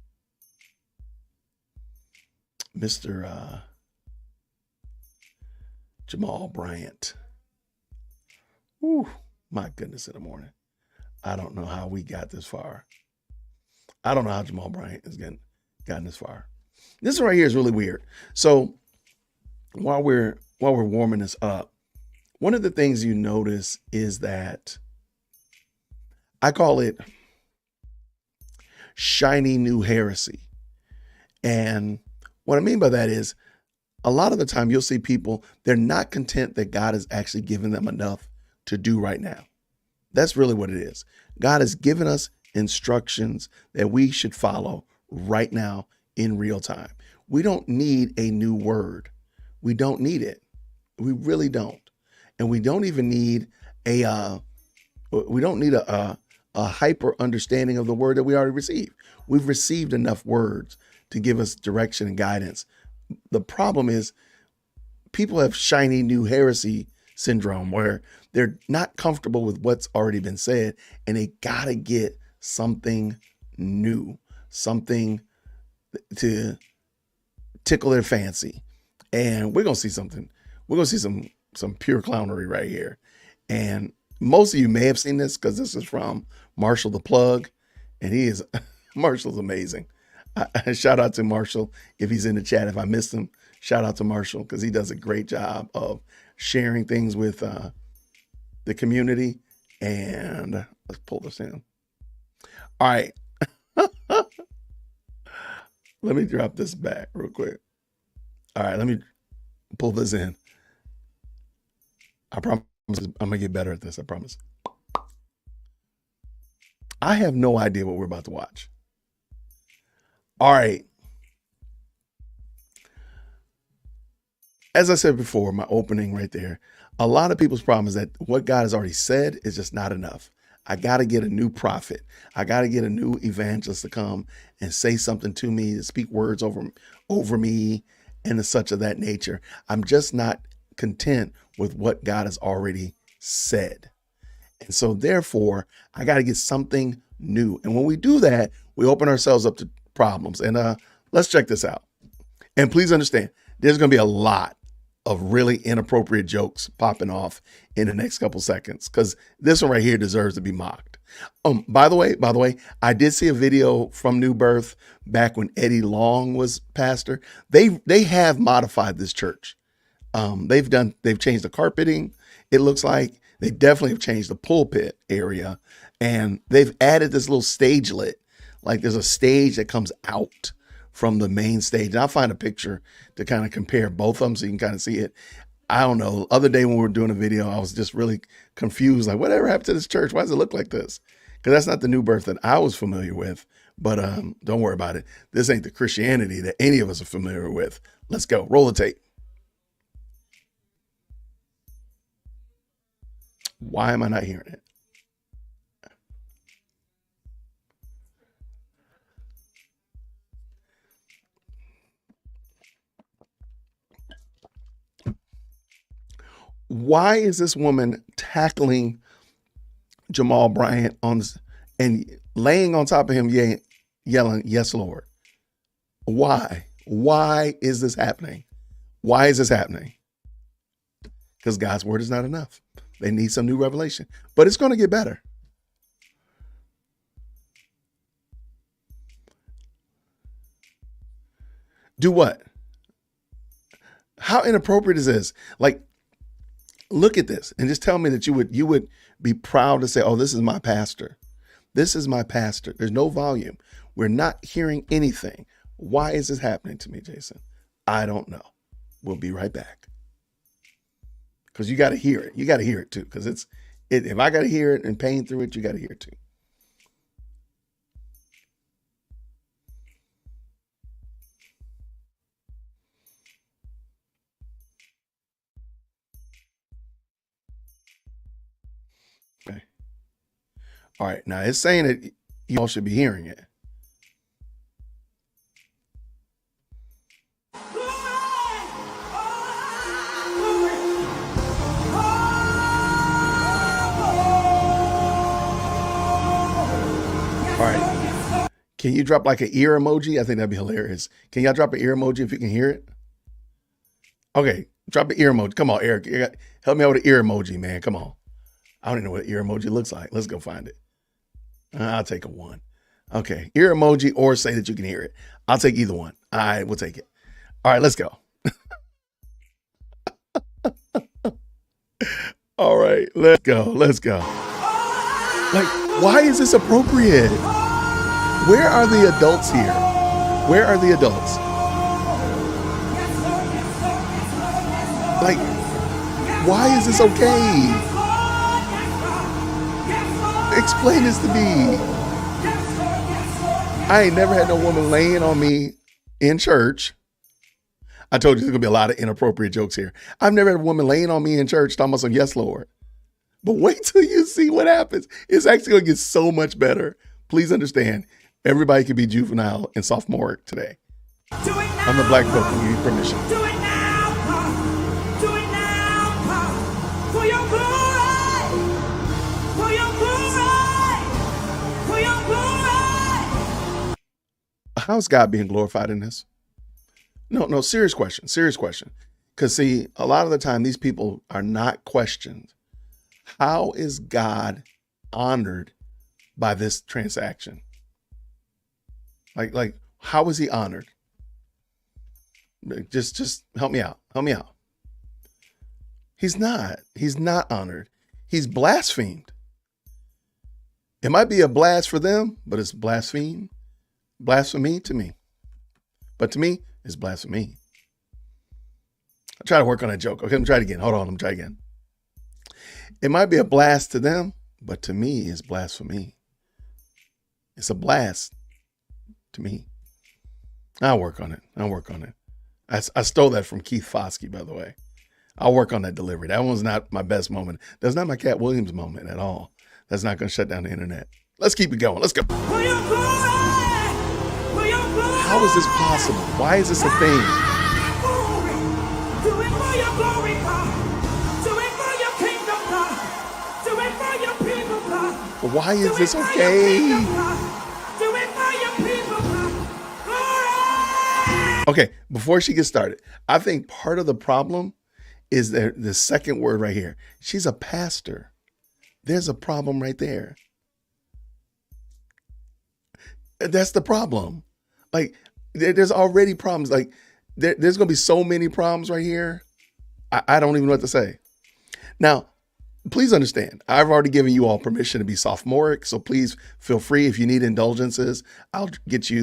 Mr. Jamal Bryant. Whew, my goodness, in the morning. I don't know how we got this far. I don't know how Jamal Bryant has gotten this far. This right here is really weird. So while we're warming this up, one of the things you notice is that I call it shiny new heresy. And what I mean by that is a lot of the time you'll see people, they're not content that God has actually given them enough to do right now. That's really what it is. God has given us instructions that we should follow right now in real time. We don't need a new word. We don't need it. We really don't. And we don't even need a hyper understanding of the word that we already received. We've received enough words to give us direction and guidance. The problem is people have shiny new heresy syndrome where they're not comfortable with what's already been said and they gotta get something new, something to tickle their fancy. And we're gonna see something. We're gonna see some pure clownery right here. And most of you may have seen this because this is from Marshall the Plug, and he is Marshall's amazing. Shout out to Marshall if he's in the chat. If I missed him, shout out to Marshall because he does a great job of sharing things with the community. And let's pull this in. All right. Let me drop this back real quick. All right, let me pull this in. I promise I'm going to get better at this. I promise. I have no idea what we're about to watch. All right. As I said before, my opening right there, a lot of people's problem is that what God has already said is just not enough. I got to get a new prophet. I got to get a new evangelist to come and say something to me, to speak words over me and such of that nature. I'm just not content with what God has already said. And so therefore, I got to get something new. And when we do that, we open ourselves up to problems. And let's check this out. And please understand, there's going to be a lot of really inappropriate jokes popping off in the next couple seconds because this one right here deserves to be mocked. By the way, I did see a video from New Birth back when Eddie Long was pastor. They have modified this church. They've changed the carpeting. It looks like they definitely have changed the pulpit area, and they've added this little stagelet. Like there's a stage that comes out from the main stage. And I'll find a picture to kind of compare both of them so you can kind of see it. I don't know. Other day when we were doing a video, I was just really confused. Like, whatever happened to this church? Why does it look like this? Because that's not the New Birth that I was familiar with. But don't worry about it. This ain't the Christianity that any of us are familiar with. Let's go. Roll the tape. Why am I not hearing it? Why is this woman tackling Jamal Bryant and laying on top of him, yelling, "Yes, Lord"? Why? Why is this happening? Why is this happening? Because God's word is not enough. They need some new revelation, but it's going to get better. Do what? How inappropriate is this? Like, look at this and just tell me that you would be proud to say, "Oh, this is my pastor. This is my pastor." There's no volume. We're not hearing anything. Why is this happening to me, Jason? I don't know. We'll be right back. Because you got to hear it. You got to hear it too. Because if I got to hear it and pain through it, you got to hear it too. Okay. All right. Now it's saying that you all should be hearing it. All right. Can you drop like an ear emoji? I think that'd be hilarious. Can y'all drop an ear emoji if you can hear it? Okay. Drop an ear emoji. Come on, Eric. Help me out with an ear emoji, man. Come on. I don't even know what ear emoji looks like. Let's go find it. I'll take a 1. Okay, ear emoji or say that you can hear it. I'll take either one. All right, we'll take it. All right, let's go. All right, let's go. Let's go. Like, why is this appropriate? Where are the adults here? Where are the adults? Like, why is this okay? Explain this to me. I ain't never had no woman laying on me in church. I told you there's going to be a lot of inappropriate jokes here. I've never had a woman laying on me in church talking about some yes, Lord. But wait till you see what happens. It's actually going to get so much better. Please understand, everybody can be juvenile and sophomoric today. I'm the Black Pope and you need permission. Do it now. Do it now. For your glory. For your glory. For your glory. How's God being glorified in this? No, serious question. Because see, a lot of the time these people are not questioned. How is God honored by this transaction? Like, how is he honored? Just help me out. Help me out. He's not honored. He's blasphemed. It might be a blast for them, but it's blasphemy to me. But to me, it's blasphemy. I'll try to work on that joke. Okay, let me try it again. Hold on, let me try again. It might be a blast to them, but to me, it's blasphemy. It's a blast to me. I'll work on it. I stole that from Keith Foskey, by the way. I'll work on that delivery. That one's not my best moment. That's not my Cat Williams moment at all. That's not going to shut down the internet. Let's keep it going. Let's go. For your glory. For your glory. How is this possible? Why is this a thing? Do it for your glory, God. Do it for your kingdom, God. Do it for your people, God. Why is this okay? Do it for your people, God. Glory. Okay, before she gets started, I think part of the problem is the second word right here. She's a pastor. There's a problem right there. That's the problem. Like, there's already problems. Like, there's going to be so many problems right here. I don't even know what to say. Now, please understand, I've already given you all permission to be sophomoric, so please feel free. If you need indulgences, I'll get you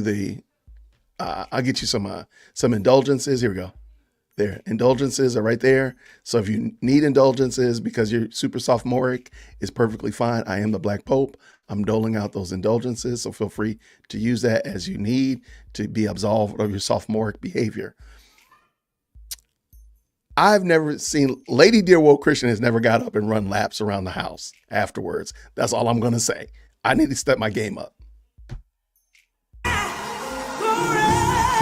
some indulgences. Here we go. There, indulgences are right there. So if you need indulgences because you're super sophomoric, it's perfectly fine. I am the Black Pope. I'm doling out those indulgences, so feel free to use that as you need to be absolved of your sophomoric behavior. I've never seen, Lady Dear Woke Christian has never got up and run laps around the house afterwards. That's all I'm going to say. I need to step my game up. So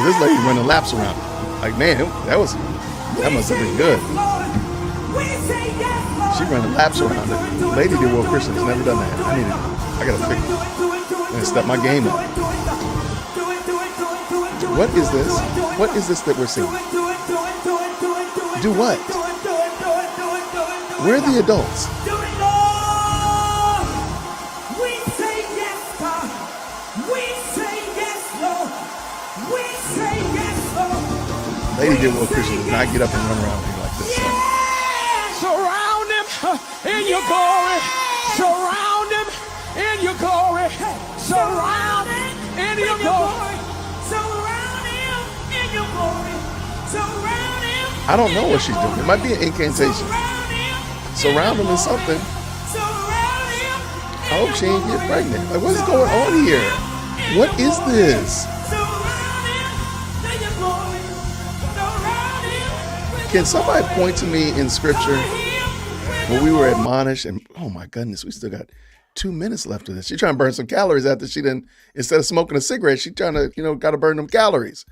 this lady running laps around. Like, man, that must have been good. She running laps around it. Lady Dear Woke Christian has never done that. I got to fix it. I'm going to step my game up. What is this? What is this that we're seeing? Do what? Where are the adults? We say yes, God. We say yes, Lord. We say yes, Lord. Lady Dear Woke Christian does not get up and run around here like this. Surround him in your glory. Surround him in your glory. Surround him in your glory. Surround him in your glory. Surround him. I don't know what she's doing. It might be an incantation. Surround him in something. I hope she ain't get pregnant. Like, what is going on here? What is this? Can somebody point to me in scripture where we were admonished and, oh my goodness, we still got 2 minutes left of this. She's trying to burn some calories after she didn't, instead of smoking a cigarette, she's trying to, got to burn them calories.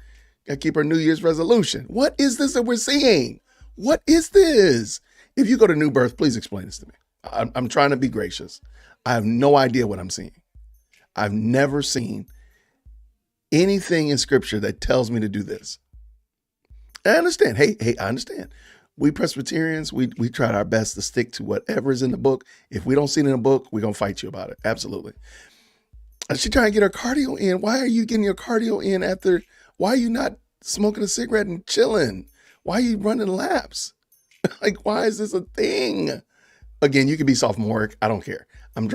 Got to keep her New Year's resolution. What is this that we're seeing? What is this? If you go to New Birth, please explain this to me. I'm trying to be gracious. I have no idea what I'm seeing. I've never seen anything in scripture that tells me to do this. I understand. Hey, I understand. we Presbyterians, we tried our best to stick to whatever is in the book. If we don't see it in the book, we're going to fight you about it. Absolutely. And she trying to get her cardio in. Why are you getting your cardio in after? Why are you not smoking a cigarette and chilling? Why are you running laps? Like, why is this a thing? Again, you can be sophomoric. I don't care. I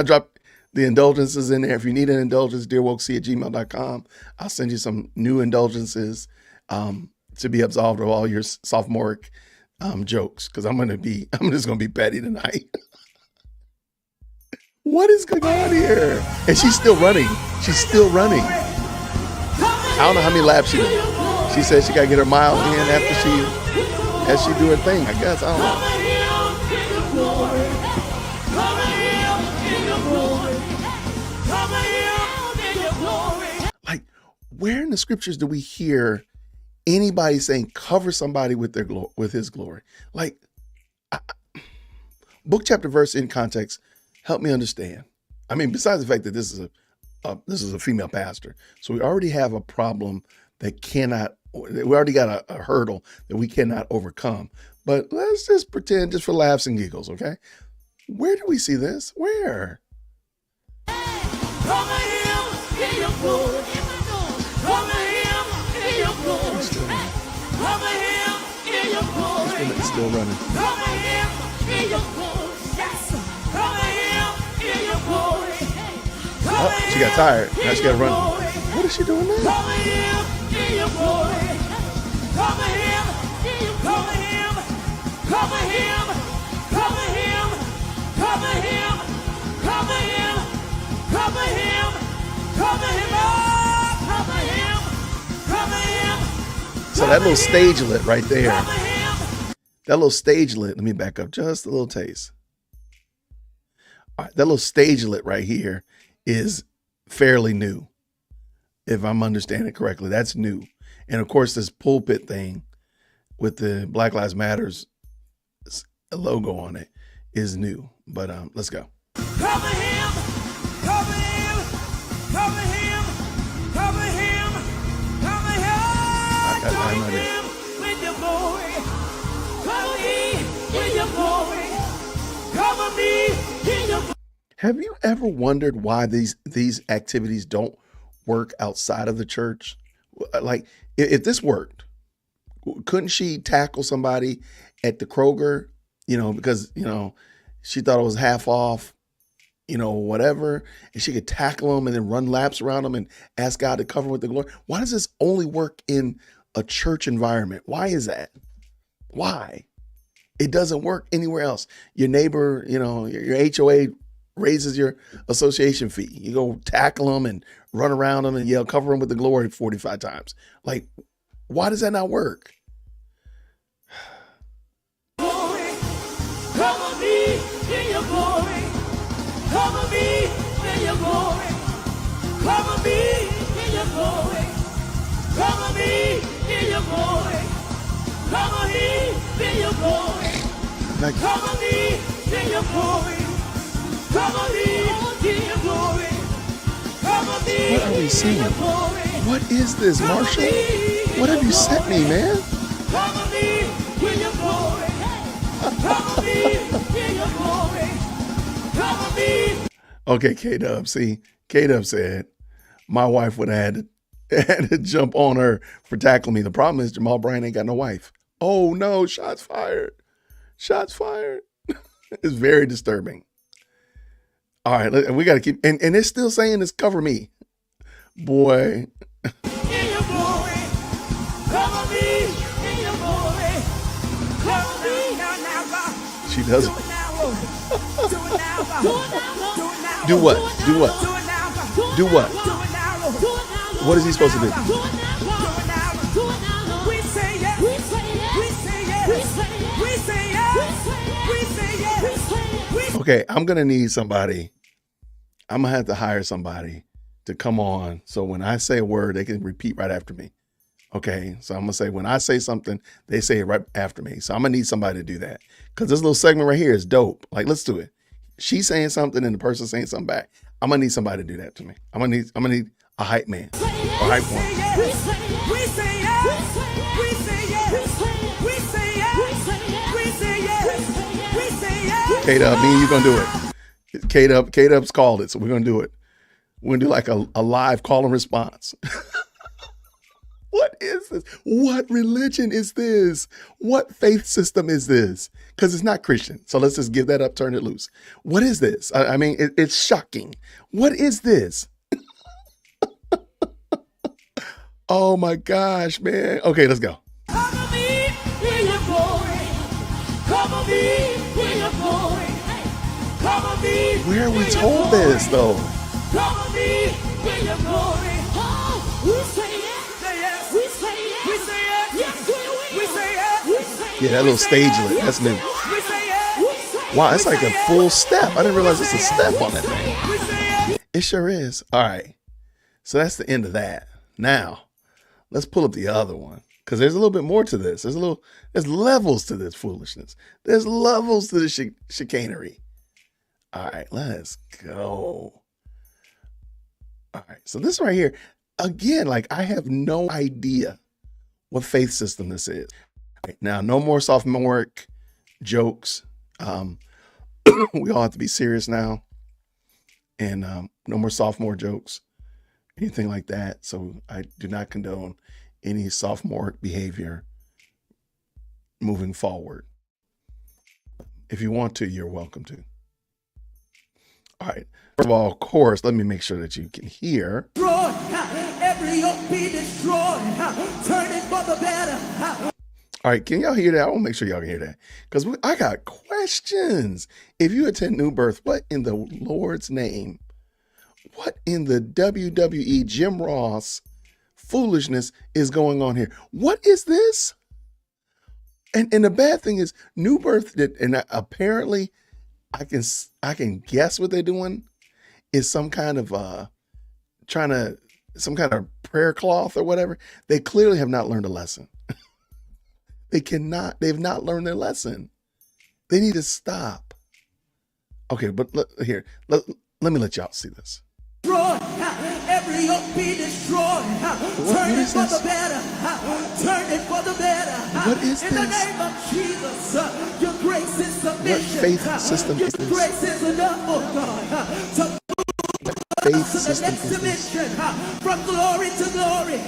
dropped the indulgences in there. If you need an indulgence, dearwokec@gmail.com. I'll send you some new indulgences to be absolved of all your sophomoric jokes, because I'm just gonna be petty tonight. What is going on here? And she's still running. She's still running. I don't know how many laps she did. She said she gotta get her mile in as she do her thing, I guess. I don't know. Like, where in the scriptures do we hear anybody saying cover somebody with their with his glory? Like, book, chapter, verse in context, help me understand. I mean, besides the fact that this is a female pastor, so we already have a problem that we already got a hurdle that we cannot overcome. But let's just pretend, just for laughs and giggles, okay? Where do we see this? Where? Cover him in your glory. Cover him in your glory. Cover him in your glory. It's still running. Cover him in your glory. Yes. Cover him in your glory. Oh, she got tired. Now she got to run. What is she doing now? Cover him in your glory. Cover him. Cover him. Cover him. Cover him. Cover him. Cover him. Cover him. Cover him up. Cover him. Cover him. So that little stagelet right there, that little stagelet, let me back up just a little taste. All right, that little stagelet right here is fairly new, if I'm understanding correctly. That's new. And of course, this pulpit thing with the Black Lives Matters logo on it is new. But let's go. Cover him. Cover him. Cover him. Cover him. Cover him. Cover him with your glory. Cover me with your glory. Cover me in your glory. Have you ever wondered why these activities don't work outside of the church? Like, if this worked, couldn't she tackle somebody at the Kroger, because, she thought it was half off, whatever, and she could tackle them and then run laps around them and ask God to cover with the glory? Why does this only work in a church environment? Why is that? Why? It doesn't work anywhere else. Your neighbor, your HOA raises your association fee. You go tackle them and run around them and yell, cover them with the glory 45 times. Like, why does that not work? Glory, cover me in your glory. Cover me in your glory. Cover me in your glory. Cover me in your glory. Cover me in your glory. Cover me in your glory. Cover me in your glory. Cover me. What are we seeing? What is this, Marshall? What have you sent me, man? Cover me with your glory. Cover me in your glory. Cover me. Okay, K-Dub. See, K-Dub said my wife would have had to jump on her for tackling me. The problem is Jamal Bryant ain't got no wife. Oh no, shots fired. Shots fired. It's very disturbing. All right, we got to keep, and it's still saying it's cover me. Boy. In your glory. Cover me in your glory. Cover me now, God. She doesn't. Do it now, Lord. Do it now, God. Do it now, do it now. Do what? Do what? Do it now, God. Do what? Do it now, Lord. What is he supposed to do? Do it now, Lord. Do it now, Lord. We say yes. We say yes. We say yes. We say yes. We say yes. We say yes. Okay, I'm going to need somebody. I'm going to have to hire somebody to come on. So when I say a word, they can repeat right after me. Okay, so I'm going to say, when I say something, they say it right after me. So I'm going to need somebody to do that. Because this little segment right here is dope. Like, let's do it. She's saying something and the person saying something back. I'm going to need somebody to do that to me. I'm going to need a hype man or hype woman. We say yes. We say yes. We say yes. We say yes. K-Dub, me and you gonna do it. K-Dub's called it, so we're gonna do it. We're gonna do like a live call and response. What is this? What religion is this? What faith system is this? Because it's not Christian. So let's just give that up, turn it loose. What is this? I mean, it's shocking. What is this? Oh my gosh, man. Okay, let's go. Cover me in your glory. Cover me in your glory. Cover me. Where are we told this though? Cover me in your glory. Oh, we say yes. Say yes. We say yes. We say yes. Yes, we will. We say yes. We say Yeah, that little stagelet. That's new. We say yes. Wow, it's like a full step. I didn't realize it's a step on that thing. We say yes. It sure is. All right. So that's the end of that. Now, let's pull up the other one. Because there's a little bit more to this. There's levels to this foolishness. There's levels to the chicanery. All right, let's go. All right, so this right here, again, like I have no idea what faith system this is. All right, now, no more sophomoric jokes. We all have to be serious now. And no more sophomore jokes, anything like that. So I do not condone any sophomoric behavior moving forward. If you want to, you're welcome to. All right. First of all, of course, let me make sure that you can hear. Destroy, every yoke be destroyed. Turn it for the better. All right, can y'all hear that? I want to make sure y'all can hear that because I got questions. If you attend New Birth, what in the Lord's name, what in the WWE Jim Ross foolishness is going on here? What is this? And the bad thing is New Birth did, and apparently I can guess what they're doing is some kind of some kind of prayer cloth or whatever. They clearly have not learned a lesson. They've not learned their lesson. They need to stop. Okay, but let me let y'all see this. Destroy, every yoke be destroyed. Turn it for the better. Turn it for the better. What is In the this? name of Jesus, your grace is sufficient. What faith system Your is this? grace is enough, oh God, to Faith to the system next is this? dimension, from glory to glory,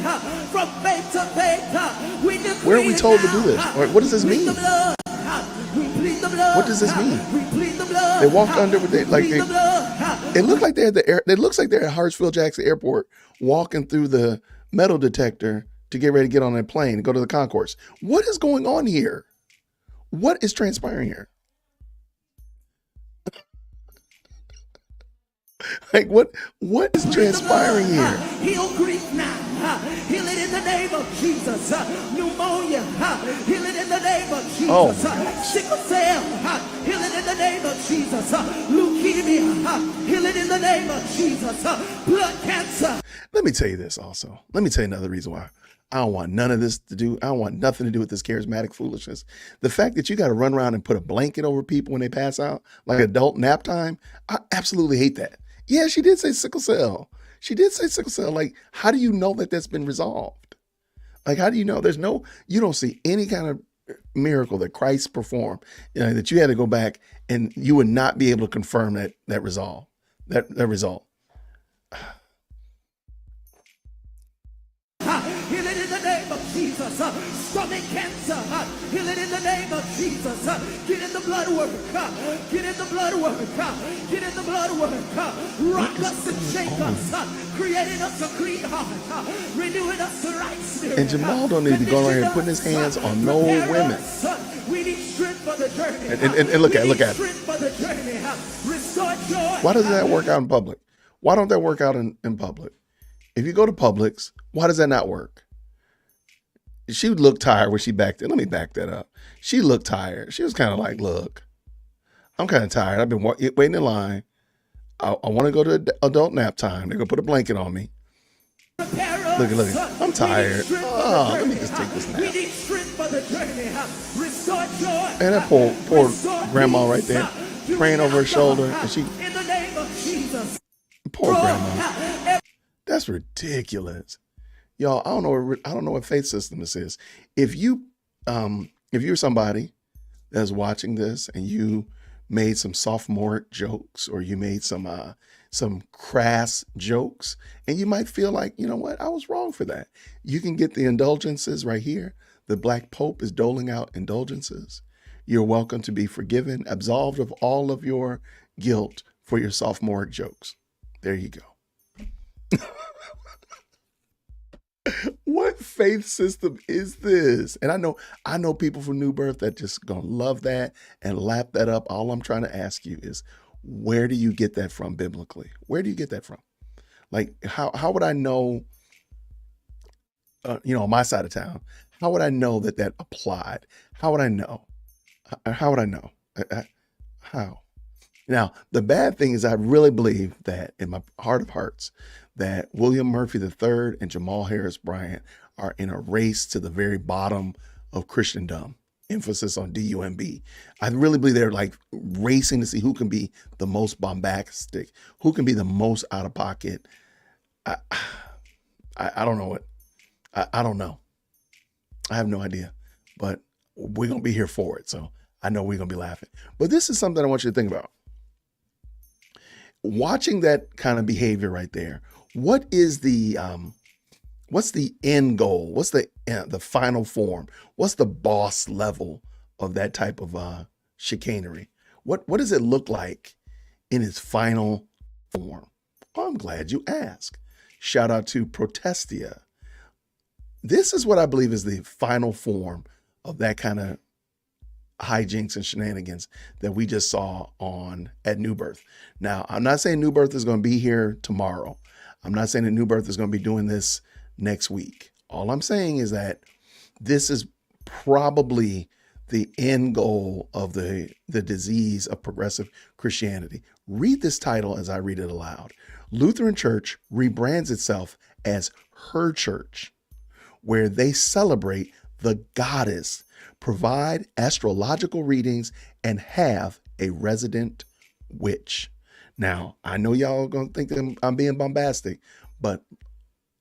from faith to faith. We decree Where are we told to do it this? now. Or what does this We plead mean? the blood. We plead the blood. What does this mean? We plead the blood. They walk under with it, like We plead the blood. it looked like they're at the air. It looks like they're at Hartsfield Jackson Airport walking through the metal detector to get ready to get on a plane and go to the concourse. What is going on here? What is transpiring here? Like what is transpiring here? Heal grief now. Heal it in the name of Jesus. Pneumonia. Heal it in the name of Jesus. Oh, my gosh. Sickle cell. Heal it in the name of Jesus. Leukemia. Heal it in the name of Jesus. Blood cancer. Let me tell you this also. Let me tell you another reason why I don't want none of this to do. I don't want nothing to do with this charismatic foolishness. The fact that you got to run around and put a blanket over people when they pass out, like adult nap time, I absolutely hate that. Yeah, she did say sickle cell. She did say sickle cell. Like, how do you know that that's been resolved? Like, how do you know? You don't see any kind of miracle that Christ performed, that you had to go back and you would not be able to confirm that result. Heal it in the name of Jesus. Stomach cancer. Heal it in the name of Jesus. Get in the blood work. Get in the blood work. Get in the blood work. Rock us and shake us. Creating us a clean heart. Renewing us a right spirit. And Jamal don't need to be going around here putting his hands on no women. We need strength for the journey. And look at it. Strength for the journey. Restore joy. Why doesn't that work out in public? Why don't that work out in public? If you go to Publix, why does that not work? She would look tired when she backed it. Let me back that up. She looked tired. She was kind of like, look, I'm kind of tired. I've been waiting in line. I want to go to adult nap time. They're going to put a blanket on me. Look at. I'm tired. Oh, let me just take this nap. And that poor grandma right there praying over her shoulder. And she, poor grandma. That's ridiculous. Y'all, I don't know what faith system this is. If you're somebody that's watching this and you made some sophomoric jokes, or you made some crass jokes, and you might feel like, you know what, I was wrong for that. You can get the indulgences right here. The Black Pope is doling out indulgences. You're welcome to be forgiven, absolved of all of your guilt for your sophomoric jokes. There you go. What faith system is this? And I know people from New Birth that just gonna love that and lap that up. All I'm trying to ask you is, where do you get that from biblically? Where do you get that from? Like, how would I know, on my side of town, how would I know that applied? How would I know? How would I know? How? Now, the bad thing is I really believe that in my heart of hearts that William Murphy III and Jamal Harris Bryant are in a race to the very bottom of Christendom. Emphasis on DUMB. I really believe they're like racing to see who can be the most bombastic, who can be the most out of pocket. I don't know what. I don't know. I have no idea, but we're going to be here for it. So I know we're going to be laughing. But this is something I want you to think about. Watching that kind of behavior right there, what's the end goal? What's the final form? What's the boss level of that type of chicanery? What does it look like in its final form? Oh, I'm glad you asked. Shout out to Protestia. This is what I believe is the final form of that kind of hijinks and shenanigans that we just saw at New Birth. Now, I'm not saying New Birth is going to be here tomorrow. I'm not saying that New Birth is going to be doing this next week. All I'm saying is that this is probably the end goal of the disease of progressive Christianity. Read this title as I read it aloud. Lutheran Church rebrands itself as Her Church, where they celebrate the goddess, provide astrological readings, and have a resident witch. Now, I know y'all are going to think that I'm being bombastic, but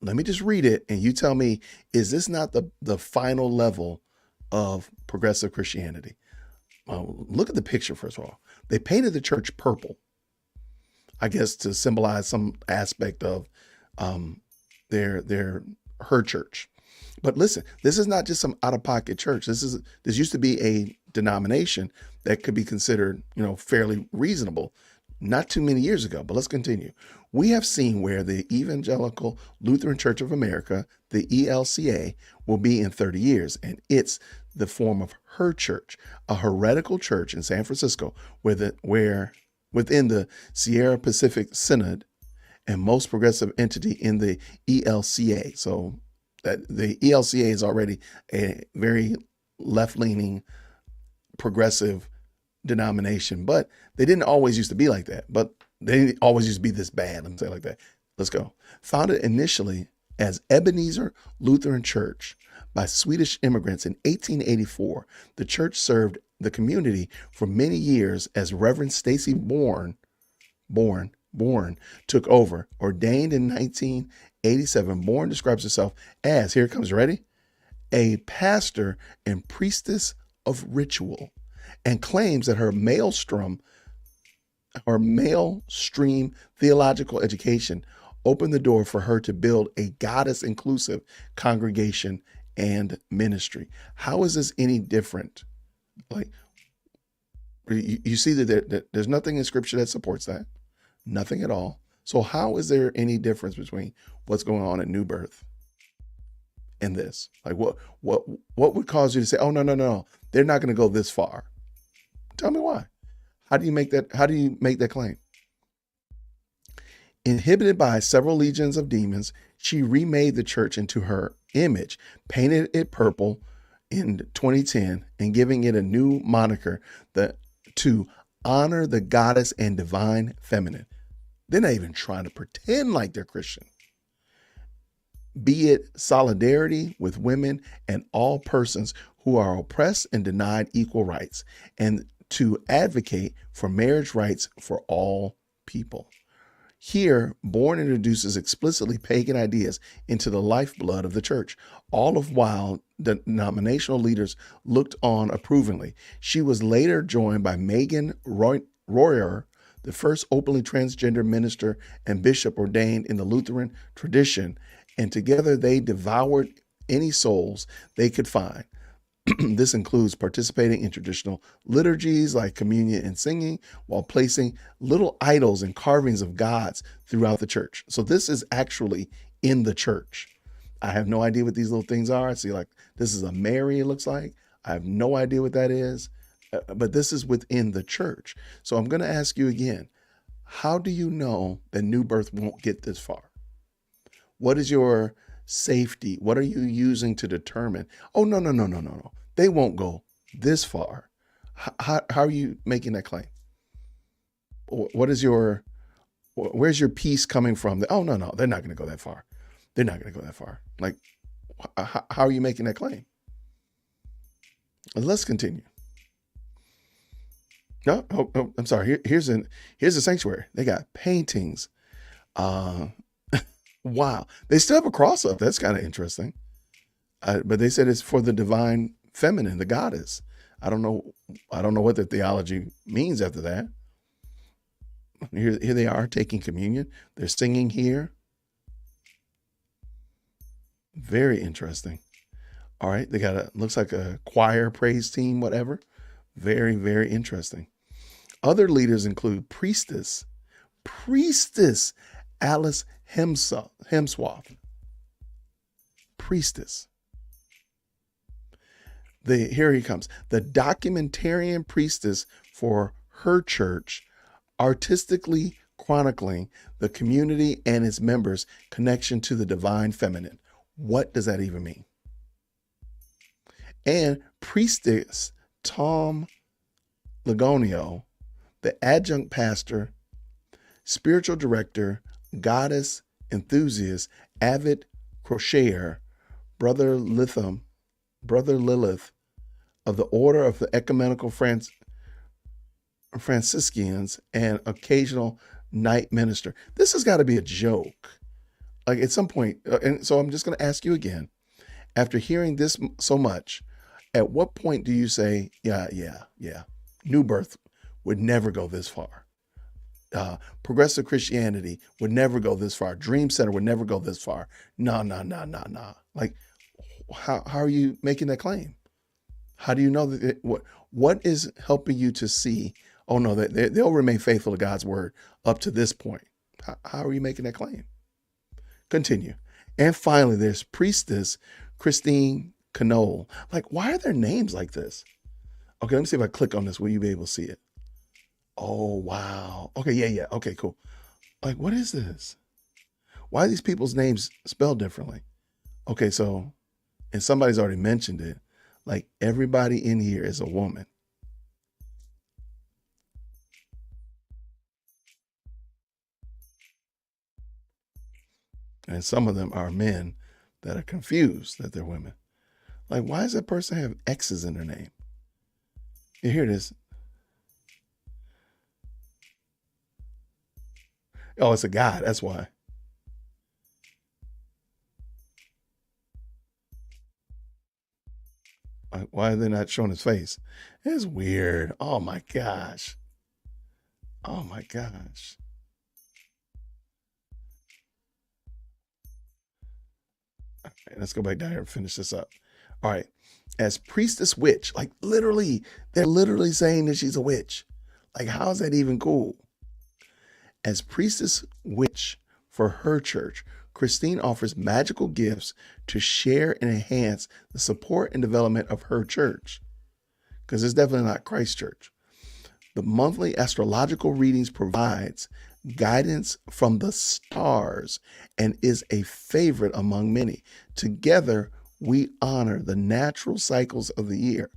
let me just read it and you tell me, is this not the final level of progressive Christianity? Look at the picture, first of all. They painted the church purple, I guess to symbolize some aspect of her church. But listen, this is not just some out-of-pocket church. This used to be a denomination that could be considered, fairly reasonable not too many years ago. But let's continue. We have seen where the Evangelical Lutheran Church of America, the ELCA, will be in 30 years, and it's the form of Her Church, a heretical church in San Francisco, where within the Sierra Pacific Synod and most progressive entity in the ELCA. So that the ELCA is already a very left-leaning progressive denomination, but they didn't always used to be like that. But they didn't always used to be this bad. Let me say it like that. Let's go. Founded initially as Ebenezer Lutheran Church by Swedish immigrants in 1884, the church served the community for many years as Reverend Stacy Bourne took over. Ordained in 1987, Bourne describes herself as, here it comes, ready? A pastor and priestess of ritual, and claims that her maelstrom theological education opened the door for her to build a goddess-inclusive congregation and ministry. How is this any different? Like, you see that there's nothing in Scripture that supports that. Nothing at all. So how is there any difference between what's going on at New Birth and this? Like, what would cause you to say, oh, no, they're not going to go this far? Tell me why. How do you make that claim? Inhibited by several legions of demons, she remade the church into her image, painted it purple in 2010, and giving it a new moniker to honor the goddess and divine feminine. They're not even trying to pretend like they're Christian. Be it solidarity with women and all persons who are oppressed and denied equal rights, and to advocate for marriage rights for all people. Here, Bourne introduces explicitly pagan ideas into the lifeblood of the church, all of while denominational leaders looked on approvingly. She was later joined by Megan Royer, the first openly transgender minister and bishop ordained in the Lutheran tradition, and together they devoured any souls they could find. This includes participating in traditional liturgies like communion and singing, while placing little idols and carvings of gods throughout the church. So this is actually in the church. I have no idea what these little things are. I see like this is a Mary, it looks like. I have no idea what that is, but this is within the church. So I'm going to ask you again, how do you know that New Birth won't get this far? What is your safety? What are you using to determine, oh, no. They won't go this far. How are you making that claim? Where's your peace coming from? Oh, no, they're not going to go that far. They're not going to go that far. Like, how are you making that claim? Let's continue. No, I'm sorry. Here's a sanctuary. They got paintings. Wow. They still have a cross up. That's kind of interesting. But they said it's for the divine feminine, the goddess. I don't know what the theology means after that. Here they are taking communion. They're singing here. Very interesting. All right. They got looks like a choir, praise team, whatever. Very, very interesting. Other leaders include Priestess Alice Hemsworth. Priestess. Here he comes. The documentarian priestess for her church, artistically chronicling the community and its members' connection to the divine feminine. What does that even mean? And Priestess Tom Lagonio, the adjunct pastor, spiritual director, goddess enthusiast, avid crocheter, Brother Lilith of the Order of the Ecumenical Franciscans, and occasional night minister. This has got to be a joke. Like at some point, and so I'm just going to ask you again, after hearing this so much, at what point do you say, yeah, New Birth would never go this far? Progressive Christianity would never go this far. Dream Center would never go this far. No. Like, how are you making that claim? How do you know that? What is helping you to see, oh no, they'll remain faithful to God's word up to this point? How are you making that claim? Continue. And finally, there's Priestess Christine Canole. Like, why are their names like this? Okay, let me see if I click on this. Will you be able to see it? Oh, wow. Okay, yeah. Okay, cool. Like, what is this? Why are these people's names spelled differently? Okay, so, and somebody's already mentioned it. Like, everybody in here is a woman. And some of them are men that are confused that they're women. Like, why does that person have X's in their name? Yeah, here it is. Oh, it's a guy. That's why. Why are they not showing his face? It's weird. Oh my gosh. Oh my gosh. All right, let's go back down here and finish this up. All right. As Priestess Witch, like literally, they're literally saying that she's a witch. Like, how is that even cool? As Priestess Witch for her church, Christine offers magical gifts to share and enhance the support and development of her church. Because it's definitely not Christ Church. The monthly astrological readings provides guidance from the stars and is a favorite among many. Together, we honor the natural cycles of the year,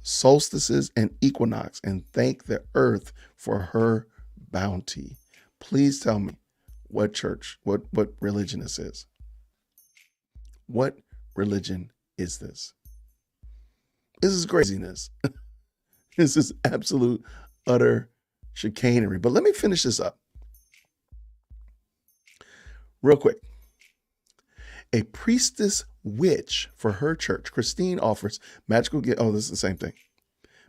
solstices and equinox, and thank the earth for her bounty. Please tell me what church, what religion this is. What religion is this? This is craziness. This is absolute, utter chicanery. But let me finish this up. Real quick. A priestess witch for her church. Christine offers magical gift. Oh, this is the same thing.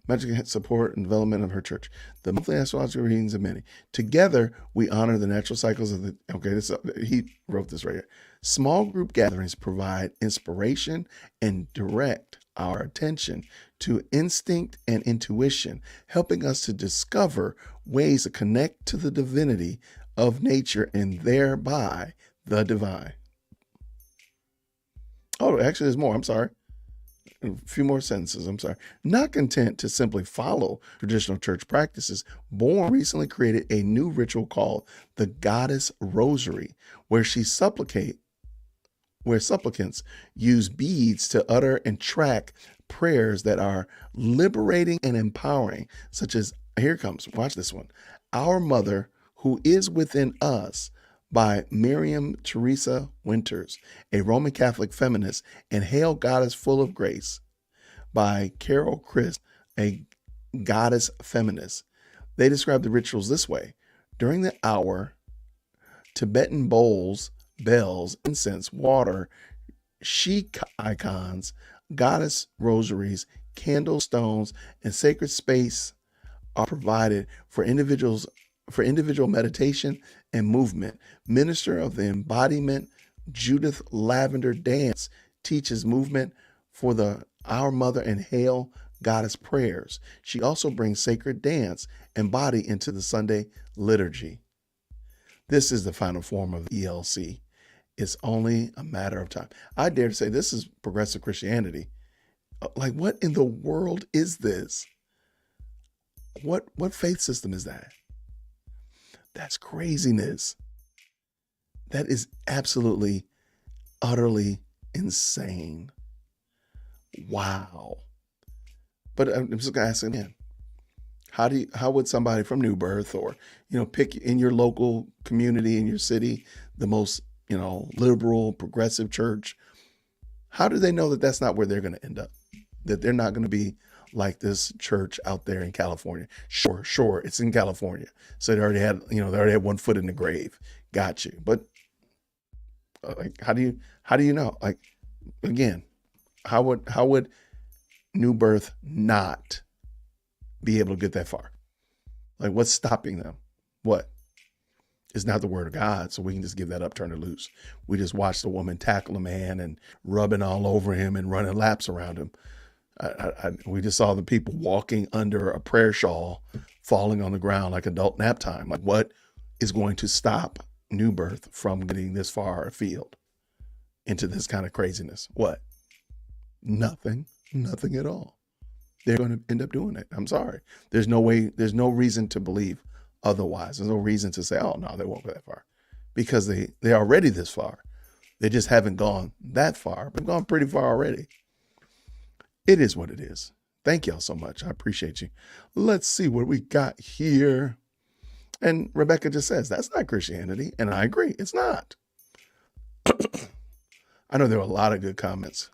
Magical support and development of her church. The monthly astrological readings of many. Together, we honor the natural cycles of the. Okay, he wrote this right here. Small group gatherings provide inspiration and direct our attention to instinct and intuition, helping us to discover ways to connect to the divinity of nature and thereby the divine. Oh, actually, there's more. I'm sorry. A few more sentences. I'm sorry. Not content to simply follow traditional church practices, Bourne recently created a new ritual called the Goddess Rosary, where supplicants use beads to utter and track prayers that are liberating and empowering, such as, here it comes, watch this one, Our Mother Who Is Within Us by Miriam Teresa Winters, a Roman Catholic feminist, and Hail Goddess Full of Grace by Carol Christ, a goddess feminist. They describe the rituals this way. During the hour, Tibetan bowls, bells, incense, water, chic icons, goddess rosaries, candle stones, and sacred space are provided for individual meditation and movement. Minister of the Embodiment, Judith Lavender Dance teaches movement for the Our Mother and Hail Goddess prayers. She also brings sacred dance and body into the Sunday liturgy. This is the final form of ELC. It's only a matter of time. I dare to say this is progressive Christianity. Like, what in the world is this? What faith system is that? That's craziness. That is absolutely, utterly insane. Wow. But I'm just gonna ask again. How would somebody from New Birth or, pick in your local community, in your city, the most, liberal, progressive church, how do they know that that's not where they're going to end up? That they're not going to be like this church out there in California? Sure, it's in California. So they already had one foot in the grave. Got you. But how do you know? Like, again, how would New Birth not be able to get that far? Like, what's stopping them? What? It's not the word of God, so we can just give that up, turn it loose. We just watch the woman tackle a man and rubbing all over him and running laps around him. We just saw the people walking under a prayer shawl, falling on the ground like adult nap time. Like, what is going to stop New Birth from getting this far afield into this kind of craziness? What? Nothing at all. They're going to end up doing it. I'm sorry. There's no reason to believe otherwise. There's no reason to say, oh, no, they won't go that far, because they're already this far. They just haven't gone that far, but they've gone pretty far already. It is what it is. Thank y'all so much. I appreciate you. Let's see what we got here. And Rebecca just says, that's not Christianity. And I agree. It's not. I know there were a lot of good comments.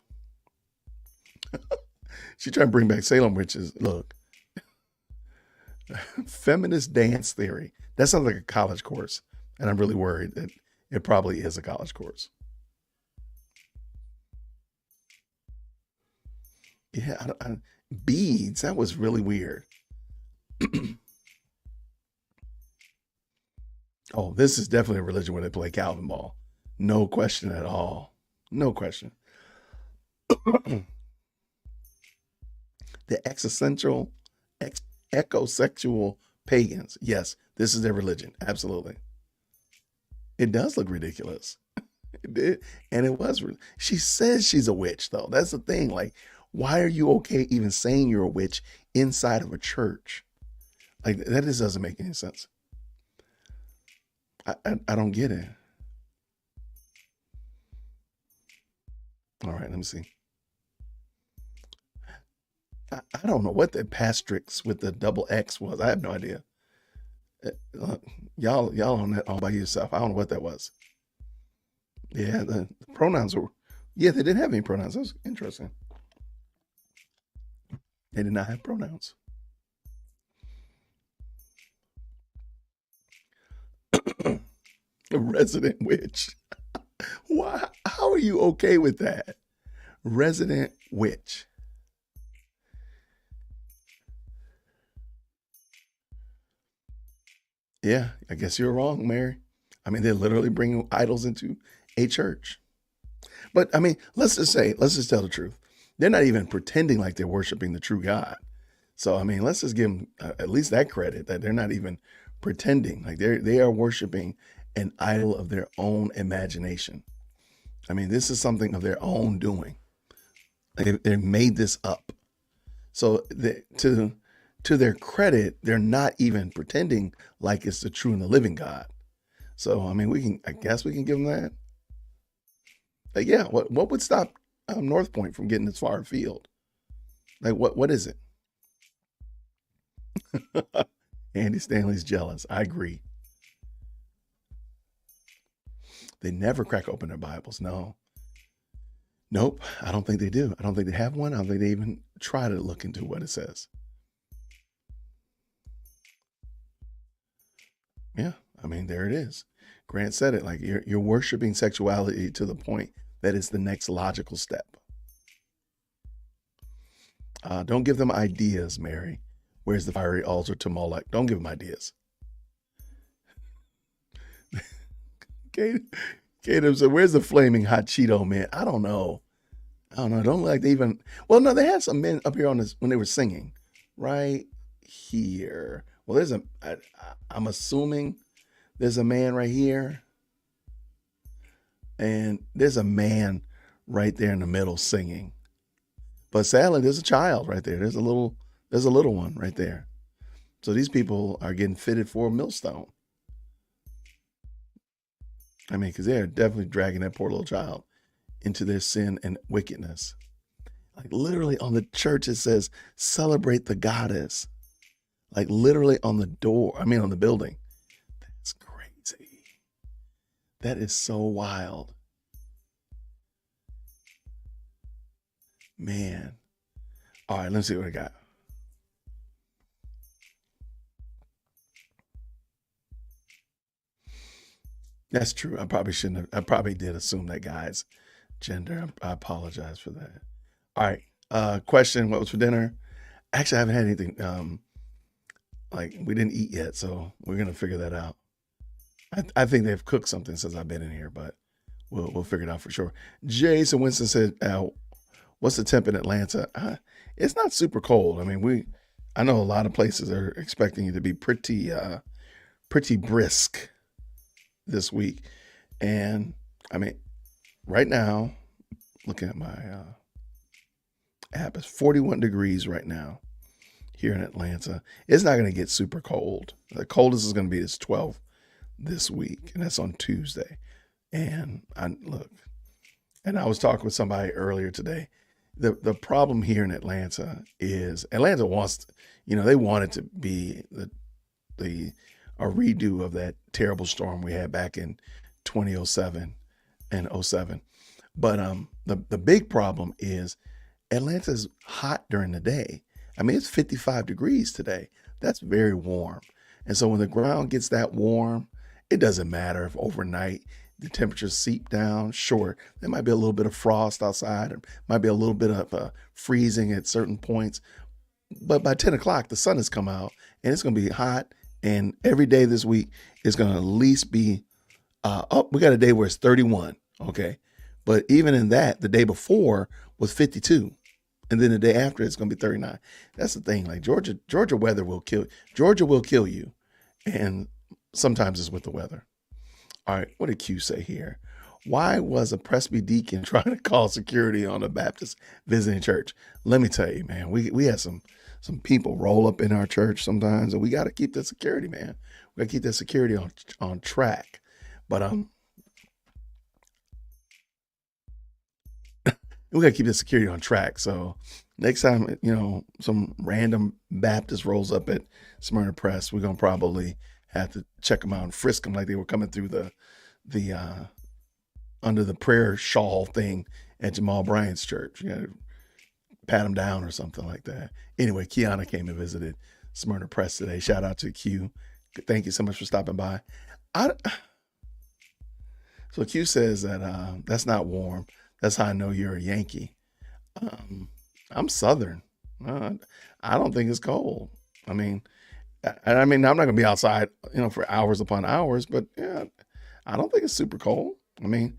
She tried to bring back Salem witches. Look, feminist dance theory. That sounds like a college course. And I'm really worried that it probably is a college course. Yeah, beads. That was really weird. Oh, this is definitely a religion where they play Calvin ball. No question at all. No question. The ecosexual pagans. Yes, this is their religion. Absolutely. It does look ridiculous. It did. And it was. She says she's a witch, though. That's the thing. Like, why are you okay even saying you're a witch inside of a church? Like, that just doesn't make any sense. I don't get it. All right, let me see. I don't know what the pastrix with the double X was. I have no idea. Y'all on that all by yourself. I don't know what that was. Yeah, the pronouns were. Yeah, they didn't have any pronouns. That was interesting. They did not have pronouns. A resident witch. Why? How are you okay with that? Resident witch. Yeah, I guess you're wrong, Mary. I mean, they're literally bringing idols into a church. But I mean, let's just tell the truth. They're not even pretending like they're worshiping the true God. So I mean, let's just give them at least that credit that they're not even pretending like they are worshiping an idol of their own imagination. I mean, this is something of their own doing. Like they made this up. So to their credit, they're not even pretending like it's the true and the living God. So I mean, I guess we can give them that. Like, yeah, what would stop North Point from getting this far afield? Like, what is it? Andy Stanley's jealous. I agree. They never crack open their Bibles. No. Nope. I don't think they do. I don't think they have one. I don't think they even try to look into what it says. Yeah. I mean, there it is. Grant said it. Like you're worshiping sexuality to the point that it's the next logical step. Don't give them ideas, Mary. Where's the fiery altar to Molech? Don't give them ideas. Caleb said, where's the flaming hot Cheeto man? I don't know. Don't look like they even. Well, no, they had some men up here on this when they were singing, right here. Well, I'm assuming there's a man right here, and there's a man right there in the middle singing. But sadly, there's a child right there. There's a little one right there. So these people are getting fitted for a millstone. I mean, because they're definitely dragging that poor little child into their sin and wickedness. Like literally on the church, it says, celebrate the goddess. Like literally on the door, on the building. That's crazy. That is so wild. Man. All right, let's see what I got. That's true. I probably shouldn't have. I probably did assume that guy's gender. I apologize for that. All right. Question: what was for dinner? Actually, I haven't had anything. Like we didn't eat yet, so we're gonna figure that out. I think they've cooked something since I've been in here, but we'll figure it out for sure. Jason Winston said, "What's the temp in Atlanta? It's not super cold. I mean, I know a lot of places are expecting it to be pretty brisk this week, and I mean, right now, looking at my app, it's 41 degrees right now here in Atlanta. It's not going to get super cold. The coldest is going to be 12 this week, and that's on Tuesday. And I was talking with somebody earlier today. The problem here in Atlanta is Atlanta wants, they want it to be a redo of that terrible storm we had back in 2007 and 07. But the big problem is Atlanta's hot during the day. I mean, it's 55 degrees today. That's very warm. And so when the ground gets that warm, it doesn't matter if overnight the temperatures seep down. Sure, there might be a little bit of frost outside, or might be a little bit of freezing at certain points. But by 10 o'clock, the sun has come out and it's going to be hot. And every day this week is going to at least be, we got a day where it's 31. Okay. But even in that, the day before was 52. And then the day after, it's going to be 39. That's the thing. Like Georgia weather will kill. Georgia will kill you. And sometimes it's with the weather. All right. What did Q say here? Why was a Presby deacon trying to call security on a Baptist visiting church? Let me tell you, man, we had some people roll up in our church sometimes, and we got to keep the security, man. We got to keep that security on track. But we got to keep the security on track. So next time, some random Baptist rolls up at Smyrna Press, we're gonna probably have to check them out and frisk them like they were coming through the under the prayer shawl thing at Jamal Bryant's church. You gotta pat them down or something like that. Anyway, Kiana came and visited Smyrna Press today. Shout out to Q. Thank you so much for stopping by. So Q says that that's not warm. That's how I know you're a Yankee. Um, I'm Southern. Uh, I don't think it's cold. I mean, and I mean, I'm not gonna be outside, for hours upon hours, but yeah, I don't think it's super cold. I mean,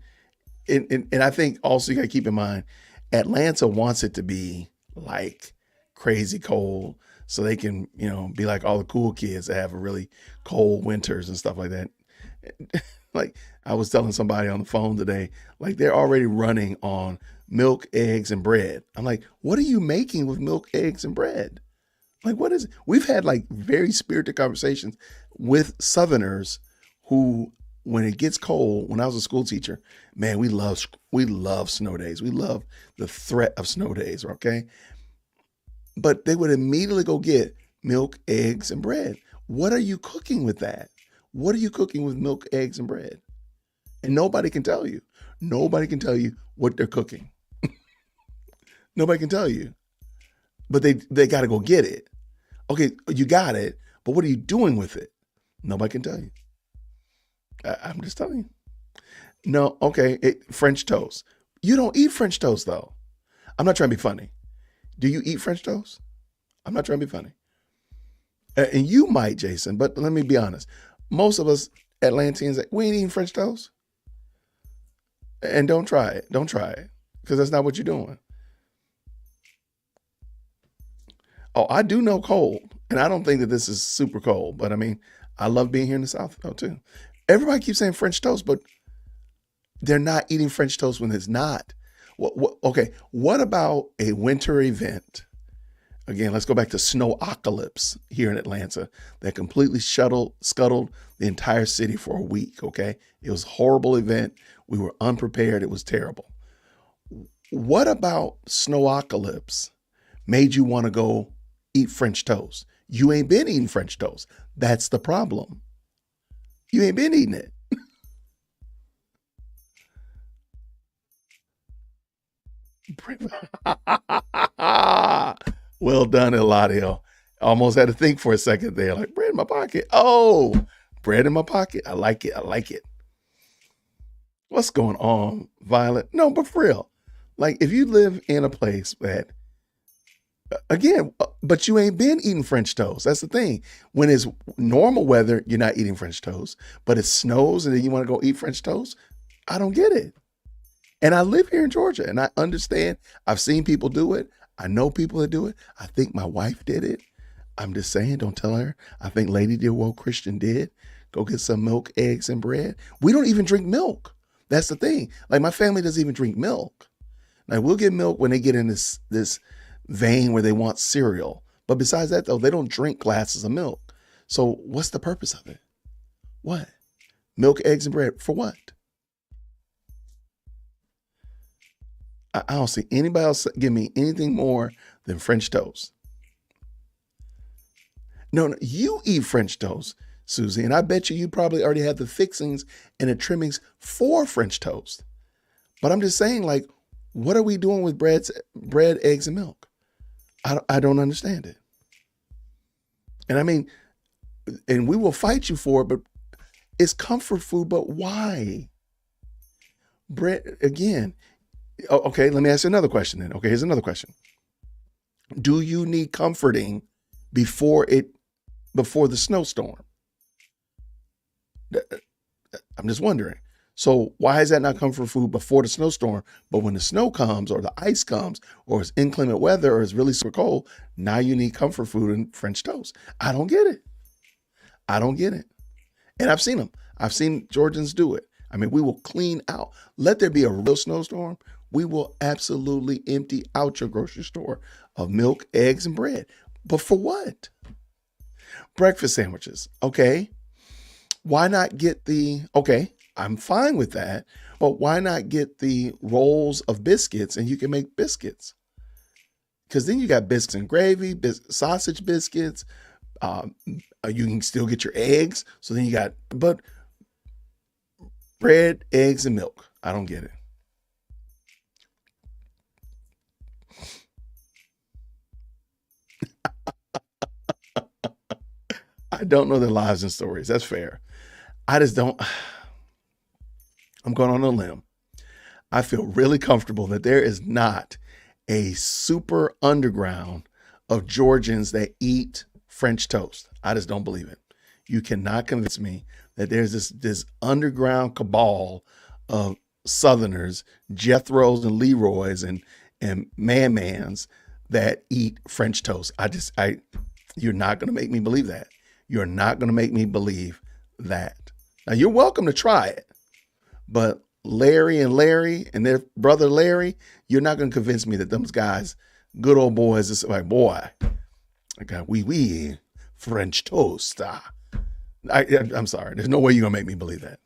and I think also you got to keep in mind, Atlanta wants it to be like crazy cold, so they can, be like all the cool kids that have really cold winters and stuff like that. Like I was telling somebody on the phone today, like they're already running on milk, eggs, and bread. I'm like, what are you making with milk, eggs, and bread? Like, what is it? We've had like very spirited conversations with Southerners who, when it gets cold, when I was a school teacher, man, we love snow days. We love the threat of snow days, okay? But they would immediately go get milk, eggs, and bread. What are you cooking with that? What are you cooking with milk, eggs, and bread? And nobody can tell you. Nobody can tell you what they're cooking. Nobody can tell you. But they got to go get it. Okay, you got it, but what are you doing with it? Nobody can tell you. I'm just telling you. No, okay, French toast. You don't eat French toast though. I'm not trying to be funny. Do you eat French toast? I'm not trying to be funny. And you might, Jason, but let me be honest. Most of us Atlanteans, we ain't eating French toast. And don't try it. Don't try it. Because that's not what you're doing. Oh, I do know cold. And I don't think that this is super cold. But I mean, I love being here in the South though too. Everybody keeps saying French toast, but they're not eating French toast when it's not. Okay, what about a winter event? Again, let's go back to Snowocalypse here in Atlanta that completely scuttled the entire city for a week, okay? It was a horrible event. We were unprepared. It was terrible. What about Snowocalypse made you want to go eat French toast? You ain't been eating French toast. That's the problem. You ain't been eating it. Well done, Eladio. Almost had to think for a second there, like bread in my pocket. Oh, bread in my pocket. I like it. I like it. What's going on, Violet? No, but for real, like if you live in a place that, again, but you ain't been eating French toast. That's the thing. When it's normal weather, you're not eating French toast, but it snows and then you want to go eat French toast. I don't get it. And I live here in Georgia and I understand. I've seen people do it. I know people that do it. I think my wife did it. I'm just saying, don't tell her. I think Lady Dear Woke Christian did. Go get some milk, eggs, and bread. We don't even drink milk. That's the thing. Like my family doesn't even drink milk. Like we'll get milk when they get in this vein where they want cereal. But besides that, though, they don't drink glasses of milk. So what's the purpose of it? What? Milk, eggs, and bread for what? I don't see anybody else give me anything more than French toast. No, you eat French toast, Susie, and I bet you probably already have the fixings and the trimmings for French toast. But I'm just saying, like, what are we doing with bread, eggs, and milk? I don't understand it. And I mean, and we will fight you for it, but it's comfort food, but why? Bread, again. Okay, let me ask you another question then. Okay, here's another question. Do you need comforting before the snowstorm? I'm just wondering. So why is that not comfort food before the snowstorm? But when the snow comes or the ice comes or it's inclement weather or it's really super cold, now you need comfort food and French toast. I don't get it. I don't get it. And I've seen them. I've seen Georgians do it. I mean, we will clean out. Let there be a real snowstorm. We will absolutely empty out your grocery store of milk, eggs, and bread. But for what? Breakfast sandwiches. Okay. Why not get okay, I'm fine with that, but why not get the rolls of biscuits and you can make biscuits? Because then you got biscuits and gravy, sausage biscuits. You can still get your eggs. So then you got, but bread, eggs, and milk. I don't get it. I don't know their lives and stories. That's fair. I just don't. I'm going on a limb. I feel really comfortable that there is not a super underground of Georgians that eat French toast. I just don't believe it. You cannot convince me that there's this underground cabal of Southerners, Jethros and Leroys and Man-Mans that eat French toast. You're not going to make me believe that. You're not going to make me believe that. Now, you're welcome to try it, but Larry and their brother Larry, you're not going to convince me that those guys, good old boys, is like, boy, I got wee French toast. I'm sorry. There's no way you're going to make me believe that.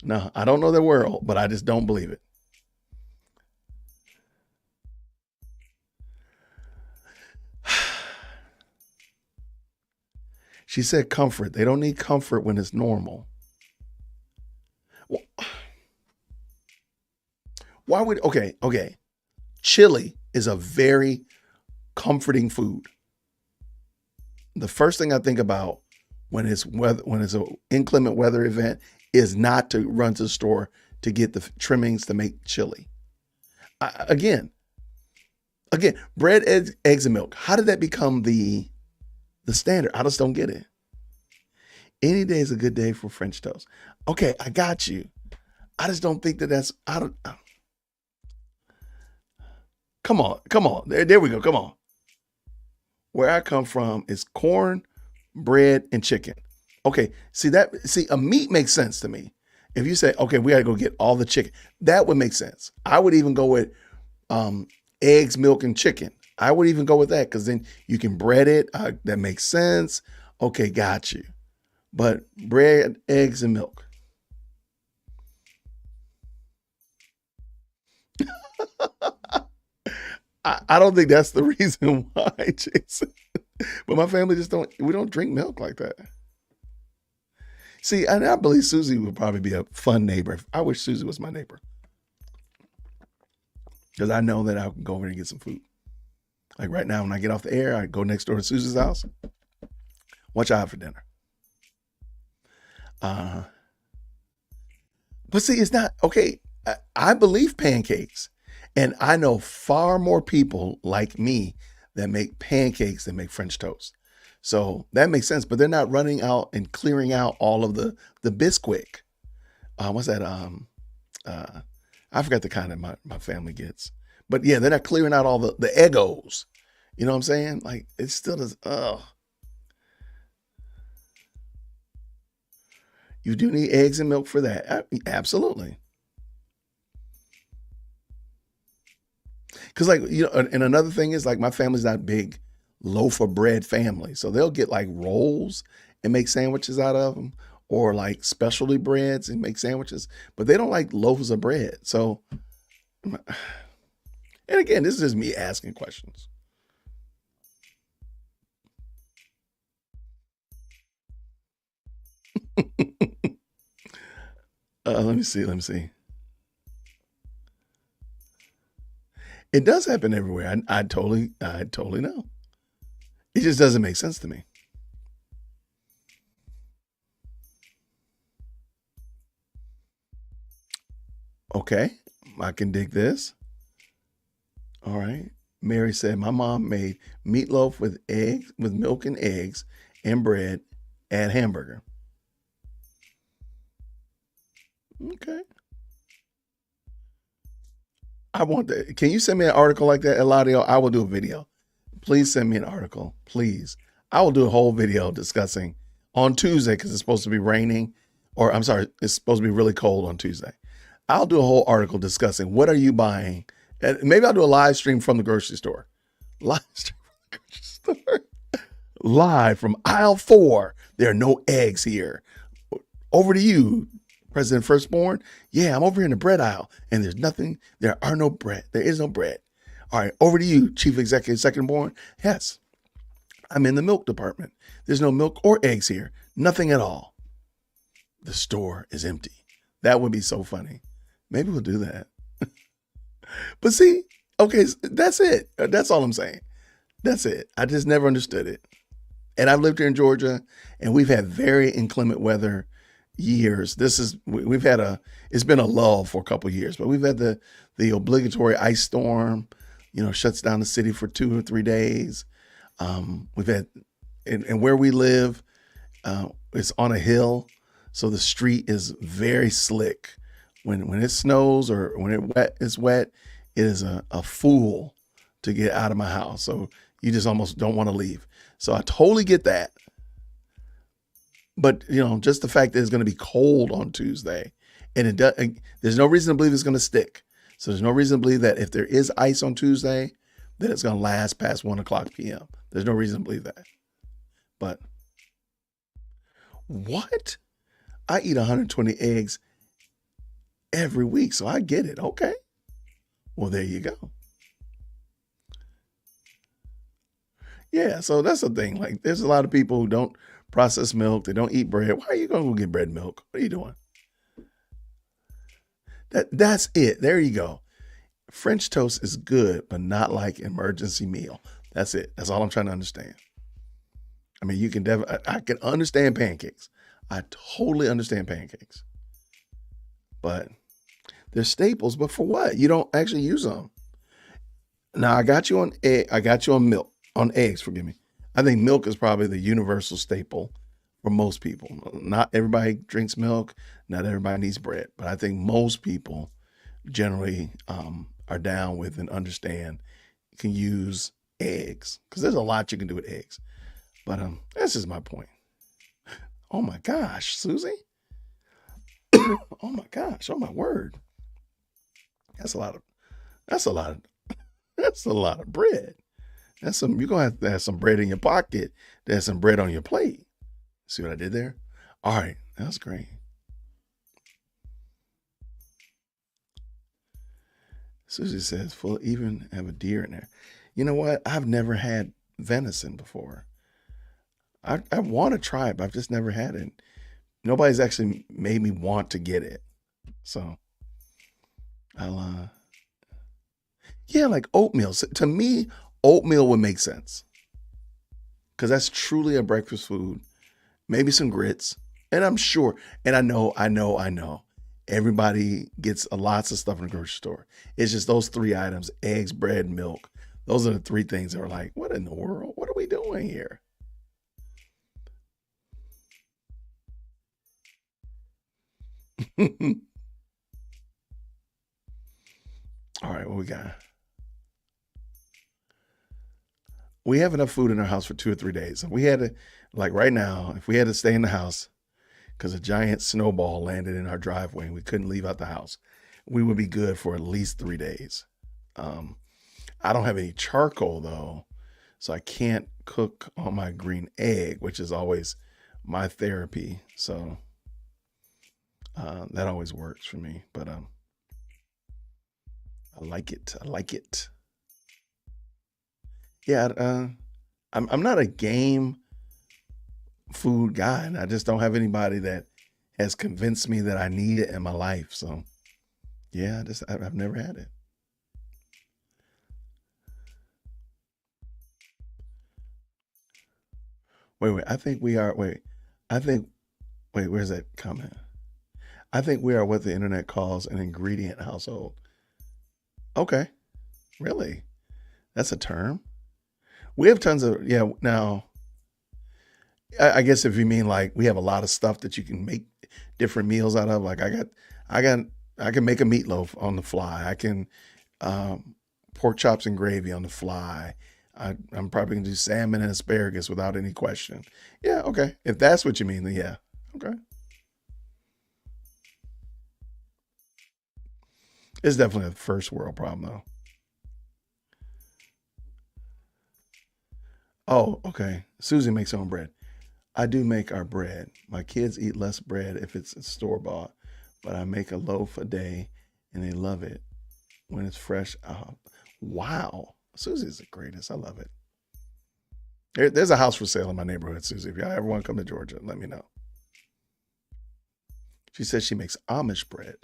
No, I don't know their world, but I just don't believe it. She said comfort. They don't need comfort when it's normal. Why would, okay. Chili is a very comforting food. The first thing I think about when it's an inclement weather event is not to run to the store to get the trimmings to make chili. Again, bread, eggs, and milk. How did that become the standard? I just don't get it. Any day is a good day for French toast. Okay, I got you. I just don't think that's. Come on. There we go. Come on. Where I come from is corn, bread, and chicken. Okay, see, a meat makes sense to me. If you say, okay, we got to go get all the chicken, that would make sense. I would even go with eggs, milk, and chicken. I would even go with that because then you can bread it. That makes sense. Okay, got you. But bread, eggs, and milk. I don't think that's the reason why, Jason. But my family we don't drink milk like that. See, and I believe Susie would probably be a fun neighbor. I wish Susie was my neighbor. Because I know that I can go over and get some food. Like right now, when I get off the air, I go next door to Susie's house. What y'all have for dinner? But see, it's not, okay, I believe pancakes. And I know far more people like me that make pancakes than make French toast. So that makes sense, but they're not running out and clearing out all of the Bisquick. What's that? I forgot the kind that my family gets. But yeah, they're not clearing out all the Eggos. You know what I'm saying? Like, it still does, You do need eggs and milk for that. Absolutely. Because, like, you know, and another thing is, like, my family's not a big loaf of bread family. So they'll get, like, rolls and make sandwiches out of them, or, like, specialty breads and make sandwiches. But they don't like loaves of bread. So, and again, this is just me asking questions. Let me see. It does happen everywhere. I totally know. It just doesn't make sense to me. Okay, I can dig this. All right. Mary said, my mom made meatloaf with milk and eggs and bread, add hamburger. Okay. I want that. Can you send me an article like that, Eladio? I will do a video. Please send me an article, please. I will do a whole video discussing on Tuesday because it's supposed to be raining, or I'm sorry, it's supposed to be really cold on Tuesday. I'll do a whole article discussing what are you buying. And maybe I'll do a live stream from the grocery store. Live stream from the grocery store. Live from aisle 4. There are no eggs here. Over to you, President Firstborn. Yeah, I'm over here in the bread aisle, and there are no bread. There is no bread. All right, over to you, Chief Executive Secondborn. Yes, I'm in the milk department. There's no milk or eggs here. Nothing at all. The store is empty. That would be so funny. Maybe we'll do that. But see, okay, that's it. That's all I'm saying. That's it. I just never understood it. And I've lived here in Georgia, and we've had very inclement weather years. We've had it's been a lull for a couple of years, but we've had the obligatory ice storm, shuts down the city for 2 or 3 days. We've had, and where we live, it's on a hill, so the street is very slick. When it snows or when it's wet, it is a fool to get out of my house. So you just almost don't want to leave. So I totally get that. But just the fact that it's going to be cold on Tuesday, and there's no reason to believe it's going to stick. So there's no reason to believe that if there is ice on Tuesday, that it's going to last past 1:00 p.m. There's no reason to believe that. But what? I eat 120 eggs every week, so I get it. Okay. Well, there you go. Yeah, so that's the thing. Like, there's a lot of people who don't process milk. They don't eat bread. Why are you going to go get bread and milk? What are you doing? That's it. There you go. French toast is good, but not like emergency meal. That's it. That's all I'm trying to understand. I mean, I can understand pancakes. I totally understand pancakes. But they're staples, but for what? You don't actually use them. Now, I got you on milk. On eggs, forgive me. I think milk is probably the universal staple for most people. Not everybody drinks milk. Not everybody needs bread. But I think most people generally are down with and understand can use eggs. Because there's a lot you can do with eggs. But that's just my point. Oh my gosh, Susie. Oh my gosh. Oh my word. That's a lot of bread. You're gonna have to have some bread in your pocket. There's some bread on your plate. See what I did there? All right, that's great. Susie says, "Full even have a deer in there." You know what? I've never had venison before. I want to try it, but I've just never had it. Nobody's actually made me want to get it. So yeah, like oatmeal. So, to me, oatmeal would make sense because that's truly a breakfast food. Maybe some grits, and I'm sure, and I know. Everybody gets lots of stuff in the grocery store. It's just those 3 items: eggs, bread, milk. Those are the 3 things that are like, what in the world? What are we doing here? All right, what we got? We have enough food in our house for 2 or 3 days. If we had to, like right now, if we had to stay in the house because a giant snowball landed in our driveway and we couldn't leave out the house, we would be good for at least 3 days. I don't have any charcoal though, so I can't cook on my green egg, which is always my therapy. So that always works for me. But I like it. I like it. Yeah, I'm not a game food guy, and I just don't have anybody that has convinced me that I need it in my life. So yeah, I've never had it. Wait. I think we are. Wait, I think. Wait, where's that comment? I think we are what the internet calls an ingredient household. Okay, really? That's a term. We have tons of Now, I guess if you mean like we have a lot of stuff that you can make different meals out of. Like I got, I can make a meatloaf on the fly. I can pork chops and gravy on the fly. I'm probably gonna do salmon and asparagus without any question. Yeah, okay. If that's what you mean, then yeah, okay. It's definitely a first world problem though. Oh, okay. Susie makes her own bread. I do make our bread. My kids eat less bread if it's store bought, but I make a loaf a day and they love it when it's fresh. Wow. Susie's the greatest. I love it. There's a house for sale in my neighborhood, Susie. If y'all ever want to come to Georgia, let me know. She says she makes Amish bread.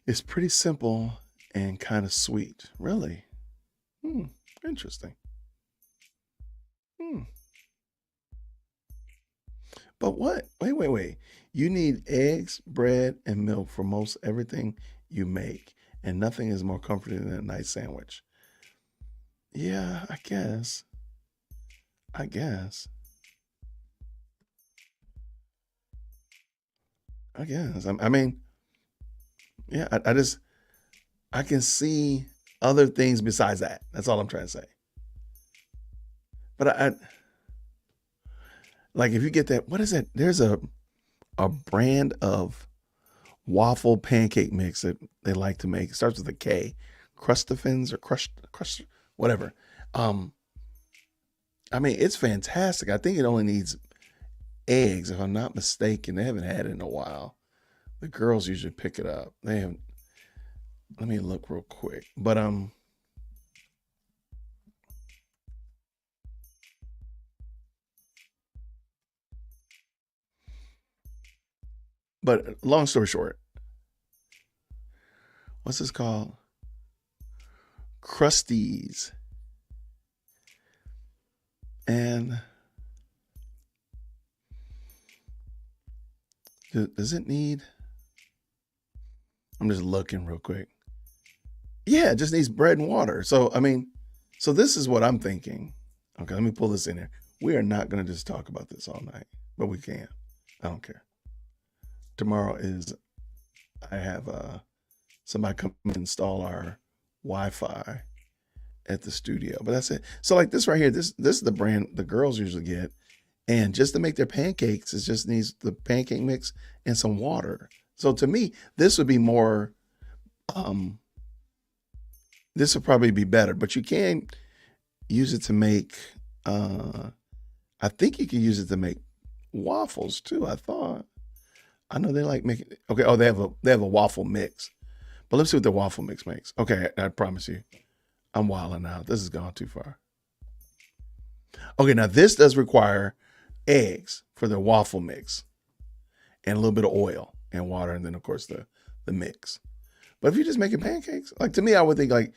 It's pretty simple and kind of sweet. Really? Hmm. Interesting. Hmm. But what? Wait. You need eggs, bread, and milk for most everything you make, and nothing is more comforting than a nice sandwich. Yeah, I guess. I guess. I guess. I mean, yeah, I can see other things besides that. That's all I'm trying to say. But like if you get that, what is that? There's a brand of waffle pancake mix that they like to make. It starts with a K, Crustafins or Crust, whatever. Um, I mean, it's fantastic. I think it only needs eggs, if I'm not mistaken. They haven't had it in a while. The girls usually pick it up. They haven't. Let me look real quick. But long story short, what's this called? Crusties. And does it need? I'm just looking real quick. Yeah, it just needs bread and water. So I mean, so this is what I'm thinking. Okay, let me pull this in here. We are not going to just talk about this all night, but we can. I don't care. Tomorrow is I have somebody come install our Wi-Fi at the studio, but that's it. So like this right here, this is the brand the girls usually get, and just to make their pancakes, it just needs the pancake mix and some water. So to me, this would be more. Um, this would probably be better, but you can use it to make. Uh, I think you can use it to make waffles too. I thought. I know they like making. Okay. Oh, they have a waffle mix, but let's see what the waffle mix makes. Okay, I promise you, I'm wilding out. This has gone too far. Okay, now this does require eggs for the waffle mix and a little bit of oil and water, and then of course the mix. But if you're just making pancakes, like to me, I would think like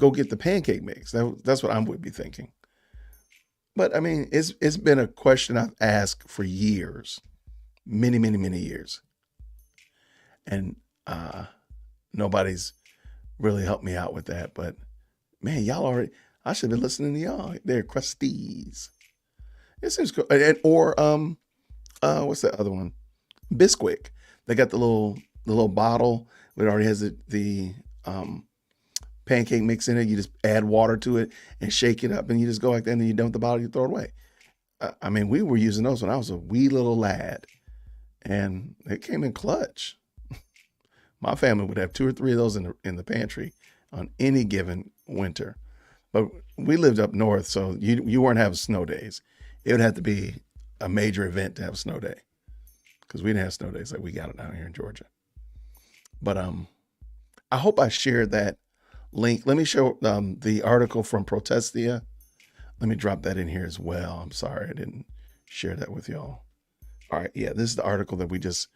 go get the pancake mix. That's what I would be thinking. But I mean, it's been a question I've asked for years, many years, and nobody's really helped me out with that. But man, y'all already. I should have been listening to y'all. They're crusties. It seems cool. Or what's that other one? Bisquick. They got the little bottle that already has the pancake mix in it. You just add water to it and shake it up, and you just go like that. And then you dump the bottle, you throw it away. I mean, we were using those when I was a wee little lad, and it came in clutch. My family would have two or three of those in the pantry on any given winter. But we lived up north, so you weren't having snow days. It would have to be a major event to have a snow day because we didn't have snow days like we got it down here in Georgia. But I hope I shared that link. Let me show the article from Protestia. Let me drop that in here as well. I'm sorry I didn't share that with y'all. All right, yeah, this is the article that we just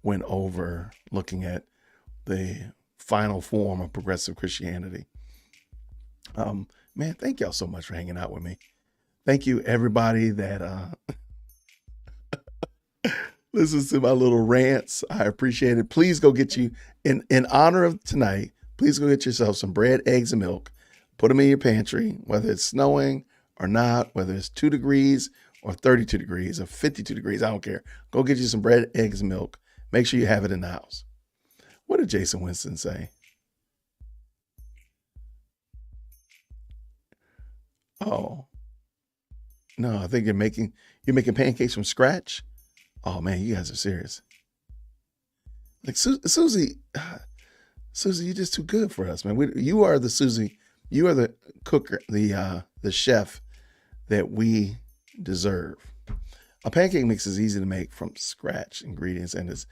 went over, looking at the final form of progressive Christianity. Man, thank y'all so much for hanging out with me. Thank you everybody that listens to my little rants. I appreciate it. Please go get you in honor of tonight. Please go get yourself some bread, eggs, and milk. Put them in your pantry, whether it's snowing or not, whether it's 2 degrees or 32 degrees or 52 degrees. I don't care. Go get you some bread, eggs, and milk. Make sure you have it in the house. What did Jason Winston say? Oh, no, I think you're making pancakes from scratch. Oh man, you guys are serious. Like Susie, Susie, you're just too good for us, man. You are the Susie. You are the cooker, the chef that we deserve. A pancake mix is easy to make from scratch ingredients and it's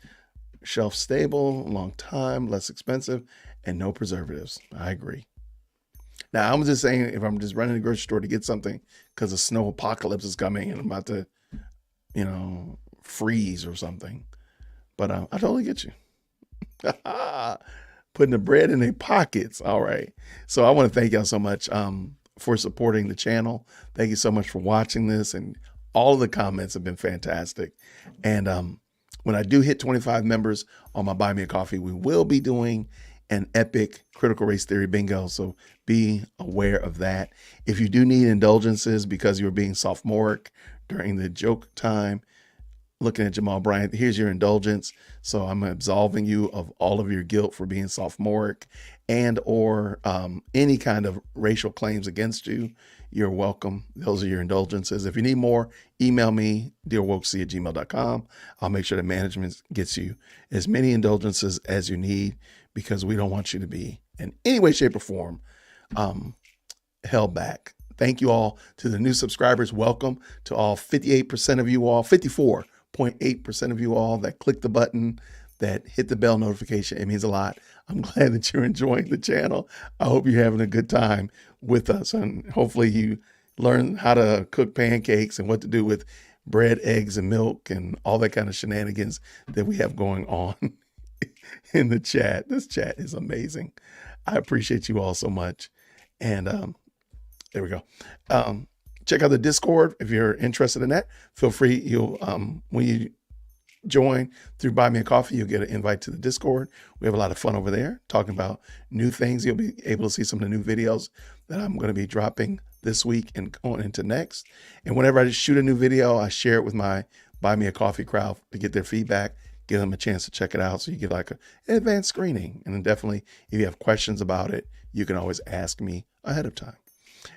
shelf stable, long time, less expensive, and no preservatives. I agree. Now, I'm just saying, if I'm just running to the grocery store to get something because a snow apocalypse is coming and I'm about to, freeze or something. But I totally get you. Putting the bread in their pockets. All right. So I want to thank y'all so much for supporting the channel. Thank you so much for watching this and all of the comments have been fantastic. And when I do hit 25 members on my Buy Me a Coffee, we will be doing an epic critical race theory bingo. So be aware of that. If you do need indulgences because you were being sophomoric during the joke time, looking at Jamal Bryant, here's your indulgence. So I'm absolving you of all of your guilt for being sophomoric and or any kind of racial claims against you. You're welcome. Those are your indulgences. If you need more, email me, dearwokec@gmail.com. I'll make sure that management gets you as many indulgences as you need, because we don't want you to be in any way, shape, or form held back. Thank you all to the new subscribers. Welcome to all 58% of you all, 54.8% of you all that click the button, that hit the bell notification. It means a lot. I'm glad that you're enjoying the channel. I hope you're having a good time with us, and hopefully you learn how to cook pancakes and what to do with bread, eggs, and milk and all that kind of shenanigans that we have going on in the chat. This chat is amazing. I appreciate you all so much. And there we go. Check out the Discord if you're interested in that. Feel free. You'll when you join through Buy Me a Coffee, you'll get an invite to the Discord. We have a lot of fun over there talking about new things. You'll be able to see some of the new videos that I'm going to be dropping this week and going into next. And whenever I shoot a new video, I share it with my Buy Me a Coffee crowd to get their feedback, give them a chance to check it out. So you get like an advanced screening. And then definitely, if you have questions about it, you can always ask me ahead of time.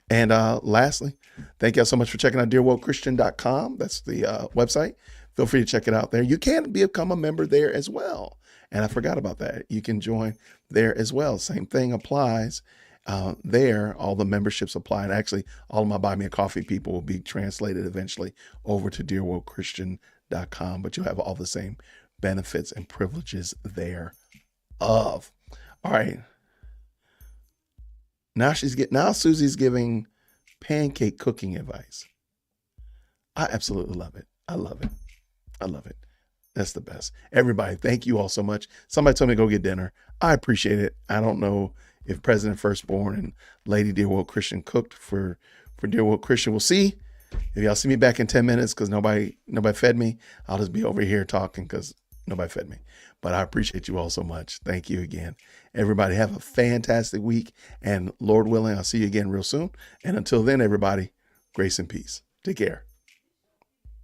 And lastly, thank you all so much for checking out dearwokechristian.com. That's the website. Feel free to check it out there. You can become a member there as well. And I forgot about that. You can join there as well. Same thing applies there. All the memberships apply. And actually, all of my Buy Me a Coffee people will be translated eventually over to dearwokechristian.com. But you'll have all the same benefits and privileges thereof. All right. Now Susie's giving pancake cooking advice. I absolutely love it. I love it. I love it. That's the best. Everybody, thank you all so much. Somebody told me to go get dinner. I appreciate it. I don't know if President Firstborn and Lady Dear Woke Christian cooked for Dear Woke Christian. We'll see. If y'all see me back in 10 minutes because nobody fed me, I'll just be over here talking because nobody fed me. But I appreciate you all so much. Thank you again. Everybody have a fantastic week. And Lord willing, I'll see you again real soon. And until then, everybody, grace and peace. Take care.